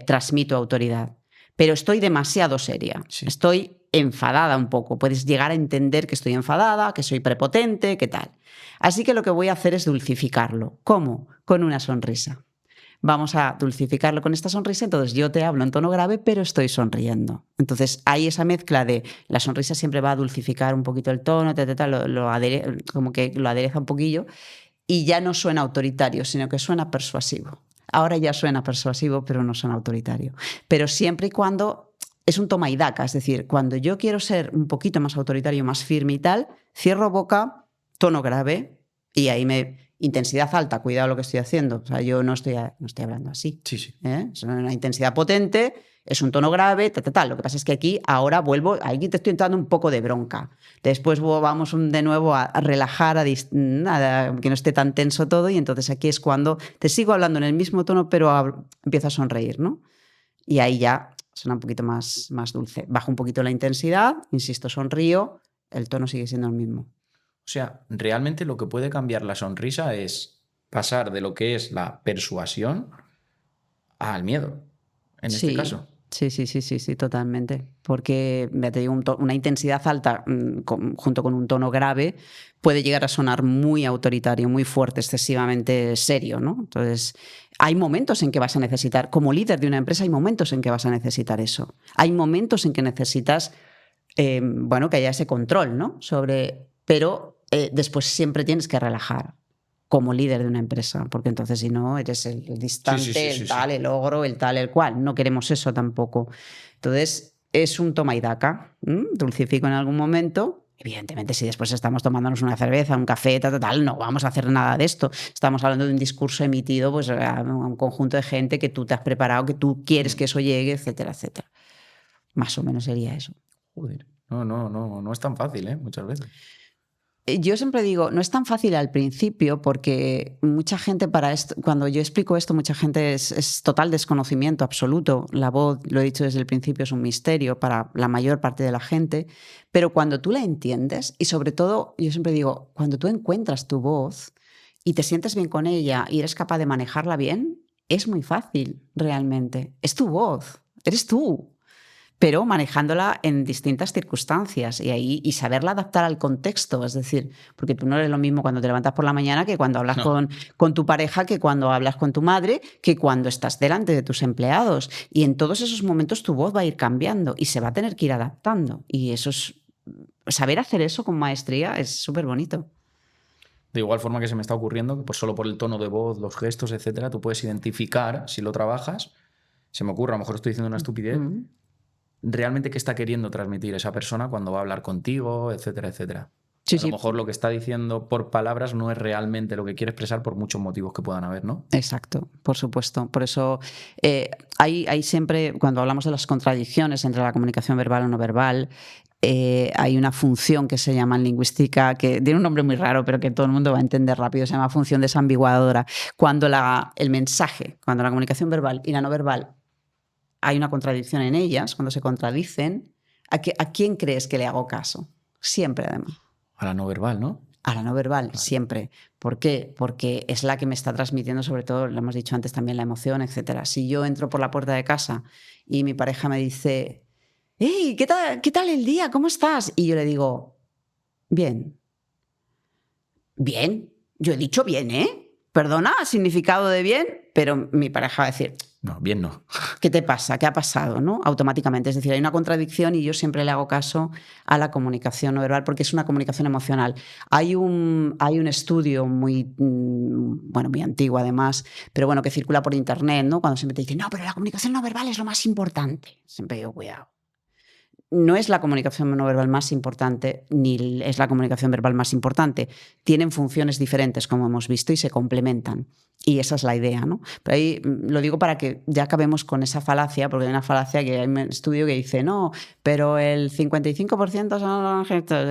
transmito autoridad. Pero estoy demasiado seria. Sí. Estoy enfadada un poco. Puedes llegar a entender que estoy enfadada, que soy prepotente, qué tal. Así que lo que voy a hacer es dulcificarlo. ¿Cómo? Con una sonrisa. Vamos a dulcificarlo con esta sonrisa, entonces yo te hablo en tono grave, pero estoy sonriendo. Entonces hay esa mezcla de la sonrisa siempre va a dulcificar un poquito el tono, como que lo adereza un poquillo, y ya no suena autoritario, sino que suena persuasivo. Ahora ya suena persuasivo, pero no suena autoritario. Pero siempre y cuando es un toma y daca, es decir, cuando yo quiero ser un poquito más autoritario, más firme y tal, cierro boca, tono grave, y ahí intensidad alta, cuidado lo que estoy haciendo. O sea, yo no estoy hablando así. Sí, sí. Es una intensidad potente, es un tono grave, tal. Lo que pasa es que aquí ahora aquí te estoy entrando un poco de bronca. Después vamos de nuevo a relajar, a que no esté tan tenso todo, y entonces aquí es cuando te sigo hablando en el mismo tono, pero empiezo a sonreír, ¿no? Y ahí ya suena un poquito más dulce. Bajo un poquito la intensidad, insisto, sonrío, el tono sigue siendo el mismo. O sea, realmente lo que puede cambiar la sonrisa es pasar de lo que es la persuasión al miedo, en este caso. Sí, totalmente. Porque te digo, una intensidad alta junto con un tono grave puede llegar a sonar muy autoritario, muy fuerte, excesivamente serio, ¿no? Entonces, hay momentos en que vas a necesitar, como líder de una empresa, hay momentos en que vas a necesitar eso. Hay momentos en que necesitas, que haya ese control, ¿no? Pero después siempre tienes que relajar como líder de una empresa, porque entonces si no eres el distante, el ogro, el tal, el cual. No queremos eso tampoco. Entonces es un toma y daca. Dulcifico en algún momento. Evidentemente, si después estamos tomándonos una cerveza, un café, tal, no vamos a hacer nada de esto. Estamos hablando de un discurso emitido pues, a un conjunto de gente que tú te has preparado, que tú quieres que eso llegue, etcétera, etcétera. Más o menos sería eso. Joder. No es tan fácil, muchas veces. Yo siempre digo, no es tan fácil al principio porque mucha gente para esto, cuando yo explico esto, mucha gente es total desconocimiento absoluto. La voz, lo he dicho desde el principio, es un misterio para la mayor parte de la gente, pero cuando tú la entiendes y sobre todo, yo siempre digo, cuando tú encuentras tu voz y te sientes bien con ella y eres capaz de manejarla bien, es muy fácil realmente. Es tu voz, eres tú. Pero manejándola en distintas circunstancias y saberla adaptar al contexto. Es decir, porque tú no eres lo mismo cuando te levantas por la mañana que cuando hablas con tu pareja, que cuando hablas con tu madre, que cuando estás delante de tus empleados. Y en todos esos momentos tu voz va a ir cambiando y se va a tener que ir adaptando. Y saber hacer eso con maestría es súper bonito. De igual forma que se me está ocurriendo que solo por el tono de voz, los gestos, etcétera, tú puedes identificar, si lo trabajas, se me ocurre, a lo mejor estoy diciendo una estupidez, realmente qué está queriendo transmitir esa persona cuando va a hablar contigo, etcétera, etcétera. Sí, A lo mejor lo que está diciendo por palabras no es realmente lo que quiere expresar por muchos motivos que puedan haber, ¿no? Exacto, por supuesto. Por eso hay siempre, cuando hablamos de las contradicciones entre la comunicación verbal o no verbal, hay una función que se llama en lingüística, que tiene un nombre muy raro, pero que todo el mundo va a entender rápido, se llama función desambiguadora. Cuando el mensaje, cuando la comunicación verbal y la no verbal, hay una contradicción en ellas, cuando se contradicen, ¿a quién crees que le hago caso? Siempre, además. A la no verbal, ¿no? A la no verbal, Vale. siempre. ¿Por qué? Porque es la que me está transmitiendo, sobre todo, lo hemos dicho antes también, la emoción, etcétera. Si yo entro por la puerta de casa y mi pareja me dice, hey, ¿qué tal el día? ¿Cómo estás? Y yo le digo, bien. Bien. Yo he dicho bien, ¿eh? Perdona, significado de bien, pero mi pareja va a decir, No, bien no. ¿qué te pasa? ¿Qué ha pasado? ¿No? Automáticamente. Es decir, hay una contradicción y yo siempre le hago caso a la comunicación no verbal porque es una comunicación emocional. Hay un estudio muy antiguo además, pero bueno, que circula por internet, ¿no? Cuando siempre te dicen, no, pero la comunicación no verbal es lo más importante. Siempre digo, cuidado. No es la comunicación no verbal más importante, ni es la comunicación verbal más importante. Tienen funciones diferentes, como hemos visto, y se complementan. Y esa es la idea, ¿no? Pero ahí lo digo para que ya acabemos con esa falacia, porque hay una falacia que hay un estudio que dice, no, pero el 55% son los gestos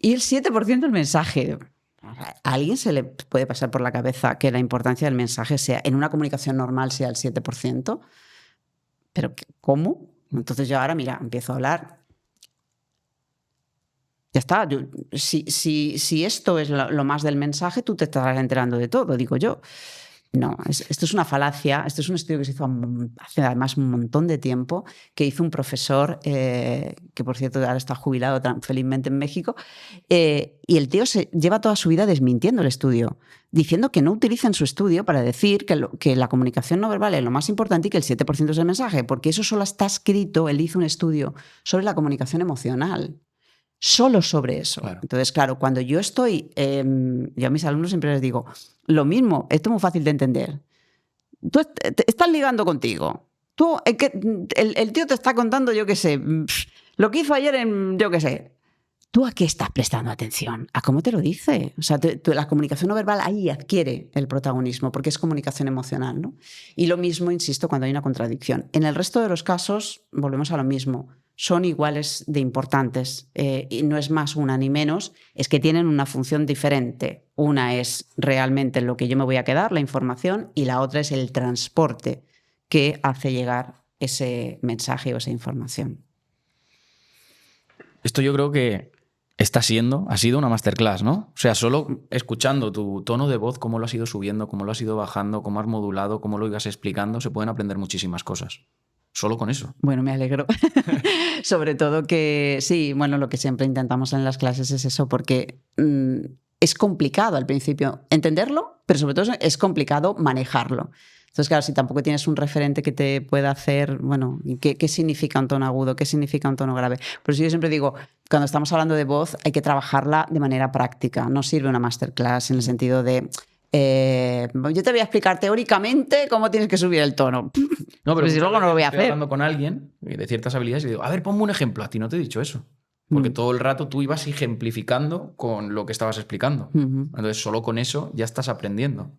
y el 7% el mensaje. ¿A alguien se le puede pasar por la cabeza que la importancia del mensaje sea en una comunicación normal sea el 7%? ¿Pero cómo? Entonces yo ahora, mira, empiezo a hablar. Ya está. Si esto es lo más del mensaje, tú te estarás enterando de todo, digo yo. No, esto es una falacia. Esto es un estudio que se hizo hace además un montón de tiempo, que hizo un profesor, que por cierto ahora está jubilado tan felizmente en México, y el tío se lleva toda su vida desmintiendo el estudio, diciendo que no utilicen su estudio para decir que la comunicación no verbal es lo más importante y que el 7% es el mensaje, porque eso solo está escrito, él hizo un estudio sobre la comunicación emocional. Solo sobre eso. Claro. Entonces, claro, cuando yo estoy, yo a mis alumnos siempre les digo, lo mismo, esto es muy fácil de entender. Tú estás ligando contigo. Tú, el tío te está contando, yo qué sé, lo que hizo ayer en, yo qué sé. ¿Tú a qué estás prestando atención? ¿A cómo te lo dice? O sea, la comunicación no verbal ahí adquiere el protagonismo porque es comunicación emocional, ¿no? Y lo mismo, insisto, cuando hay una contradicción. En el resto de los casos, volvemos a lo mismo. Son iguales de importantes y no es más una ni menos, es que tienen una función diferente. Una es realmente lo que yo me voy a quedar, la información, y la otra es el transporte que hace llegar ese mensaje o esa información. Esto yo creo que ha sido una masterclass, ¿no? O sea, solo escuchando tu tono de voz, cómo lo has ido subiendo, cómo lo has ido bajando, cómo has modulado, cómo lo ibas explicando, se pueden aprender muchísimas cosas. Solo con eso. Bueno, me alegro. Sobre todo que sí, bueno, lo que siempre intentamos en las clases es eso, porque es complicado al principio entenderlo, pero sobre todo es complicado manejarlo. Entonces, claro, si tampoco tienes un referente que te pueda hacer, bueno, ¿qué significa un tono agudo? ¿Qué significa un tono grave? Por eso yo siempre digo, cuando estamos hablando de voz, hay que trabajarla de manera práctica. No sirve una masterclass en el sentido de yo te voy a explicar teóricamente cómo tienes que subir el tono. No, pero si luego no lo voy a estoy hacer. hablando con alguien de ciertas habilidades y digo, a ver, ponme un ejemplo. A ti no te he dicho eso. Porque todo el rato tú ibas ejemplificando con lo que estabas explicando. Entonces, solo con eso ya estás aprendiendo.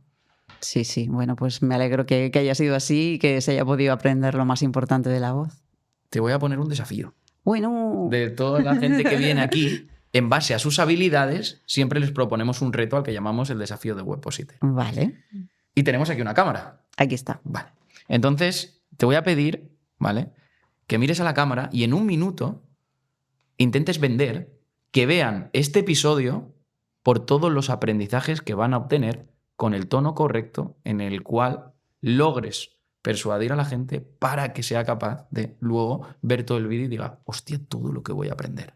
Sí, sí. Bueno, pues me alegro que haya sido así y que se haya podido aprender lo más importante de la voz. Te voy a poner un desafío. Bueno. De toda la gente que viene aquí, en base a sus habilidades, siempre les proponemos un reto al que llamamos el desafío de Webpositor. Vale. Y tenemos aquí una cámara. Aquí está. Vale. Entonces, te voy a pedir, ¿vale?, que mires a la cámara y en un minuto intentes vender, que vean este episodio por todos los aprendizajes que van a obtener con el tono correcto en el cual logres persuadir a la gente para que sea capaz de luego ver todo el vídeo y diga, hostia, todo lo que voy a aprender.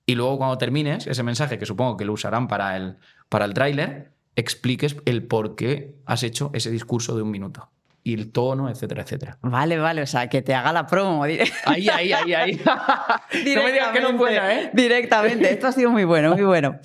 Y luego cuando termines ese mensaje, que supongo que lo usarán para el tráiler, expliques el por qué has hecho ese discurso de un minuto. y el tono, etcétera, etcétera. Vale, o sea, que te haga la promo. Ahí. No me digas que no es buena, ¿eh? Directamente. Esto ha sido muy bueno, muy bueno.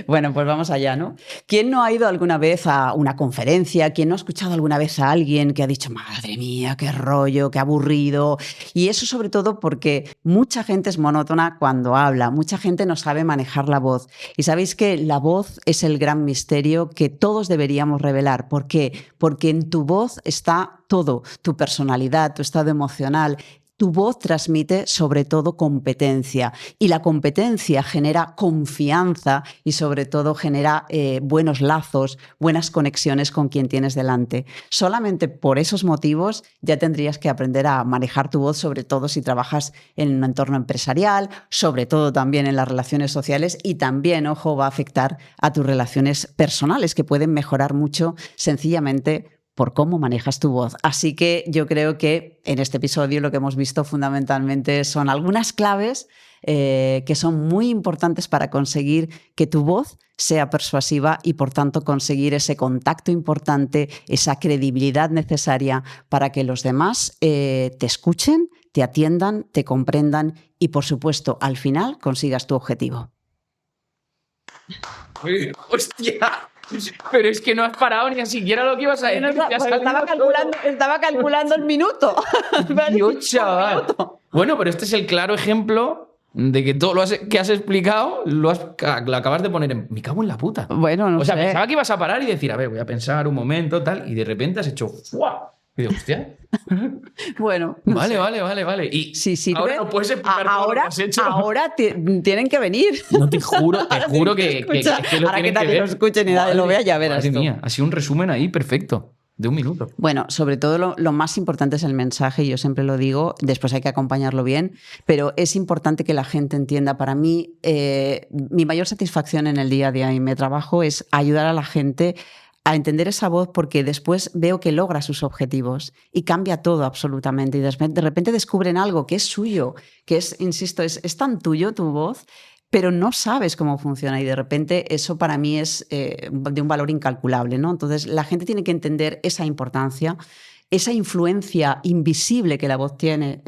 Bueno, pues vamos allá, ¿no? ¿Quién no ha ido alguna vez a una conferencia? ¿Quién no ha escuchado alguna vez a alguien que ha dicho, madre mía, qué rollo, qué aburrido? Y eso sobre todo porque mucha gente es monótona cuando habla, mucha gente no sabe manejar la voz. Y sabéis que la voz es el gran misterio que todos deberíamos revelar. ¿Por qué? Porque en tu voz está todo, tu personalidad, tu estado emocional. Tu voz transmite sobre todo competencia y la competencia genera confianza y sobre todo genera buenos lazos, buenas conexiones con quien tienes delante. Solamente por esos motivos ya tendrías que aprender a manejar tu voz, sobre todo si trabajas en un entorno empresarial, sobre todo también en las relaciones sociales y también, ojo, va a afectar a tus relaciones personales que pueden mejorar mucho sencillamente por cómo manejas tu voz. Así que yo creo que en este episodio lo que hemos visto fundamentalmente son algunas claves que son muy importantes para conseguir que tu voz sea persuasiva y por tanto conseguir ese contacto importante, esa credibilidad necesaria para que los demás te escuchen, te atiendan, te comprendan y por supuesto al final consigas tu objetivo. ¡Hostia! Pero es que no has parado ni siquiera lo que ibas a decir. Estaba calculando el minuto. Dios, chaval. Bueno, pero este es el claro ejemplo de que todo lo que has explicado lo acabas de poner en... Me cago en la puta. Bueno, no sé. O sea, pensaba que ibas a parar y decir, a ver, voy a pensar un momento, tal, y de repente has hecho... ¡Fua! Y digo, hostia. Bueno. Vale. Y sí, ahora no puedes explicar todo lo que has hecho. Ahora tienen que venir. No, te juro que lo ahora tienen que nadie que ver. lo escuche ni nadie lo vea, ya verás Madre tú. mía, ha sido un resumen ahí perfecto. De un minuto. Bueno, sobre todo lo más importante es el mensaje, yo siempre lo digo, después hay que acompañarlo bien, pero es importante que la gente entienda. Para mí, mi mayor satisfacción en el día a día y mi trabajo es ayudar a la gente a entender esa voz porque después veo que logra sus objetivos y cambia todo absolutamente y de repente descubren algo que es suyo, que es, insisto, es tan tuyo tu voz, pero no sabes cómo funciona y de repente eso para mí es de un valor incalculable, ¿no? Entonces la gente tiene que entender esa importancia, esa influencia invisible que la voz tiene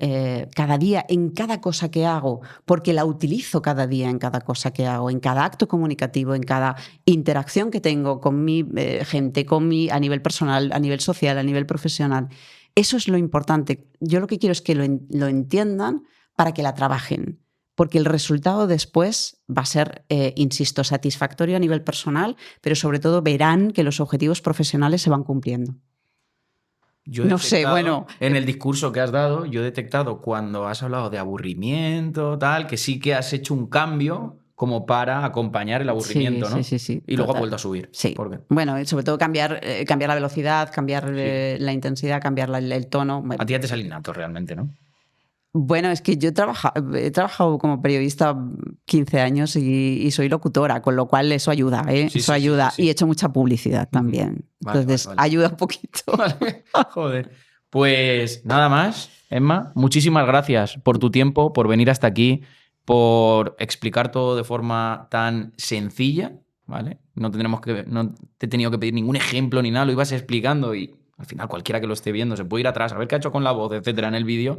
cada día en cada cosa que hago, porque la utilizo cada día en cada cosa que hago, en cada acto comunicativo, en cada interacción que tengo con mi gente, a nivel personal, a nivel social, a nivel profesional. Eso es lo importante. Yo lo que quiero es que lo entiendan para que la trabajen. Porque el resultado después va a ser, insisto, satisfactorio a nivel personal, pero sobre todo verán que los objetivos profesionales se van cumpliendo. No sé, bueno. En el discurso que has dado, yo he detectado cuando has hablado de aburrimiento, tal, que sí que has hecho un cambio como para acompañar el aburrimiento, ¿no? Sí. Y luego ha vuelto a subir. Sí. ¿Por qué? Bueno, sobre todo cambiar la velocidad, cambiar la intensidad, cambiar el tono. A ti ya te sale innato realmente, ¿no? Bueno, es que yo he trabajado como periodista 15 años y soy locutora, con lo cual eso ayuda, ¿eh? Sí, eso ayuda. Sí. Y he hecho mucha publicidad también. Entonces, ayuda un poquito. Vale. Joder. Pues nada más, Emma. Muchísimas gracias por tu tiempo, por venir hasta aquí, por explicar todo de forma tan sencilla, ¿vale? No te he tenido que pedir ningún ejemplo ni nada, lo ibas explicando y al final cualquiera que lo esté viendo se puede ir atrás a ver qué ha hecho con la voz, etcétera, en el vídeo.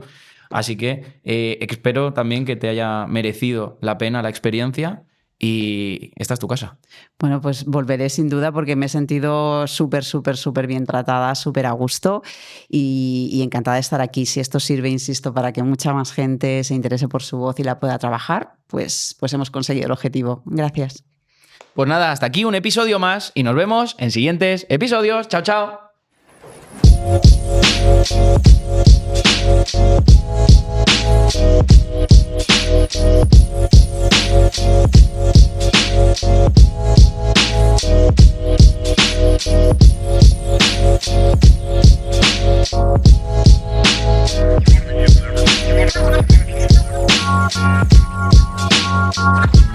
Así que espero también que te haya merecido la pena la experiencia y esta es tu casa. Bueno, pues volveré sin duda porque me he sentido súper bien tratada, súper a gusto y encantada de estar aquí. Si esto sirve, insisto, para que mucha más gente se interese por su voz y la pueda trabajar, pues hemos conseguido el objetivo. Gracias. Pues nada, hasta aquí un episodio más y nos vemos en siguientes episodios. Chao, chao. We'll be right back.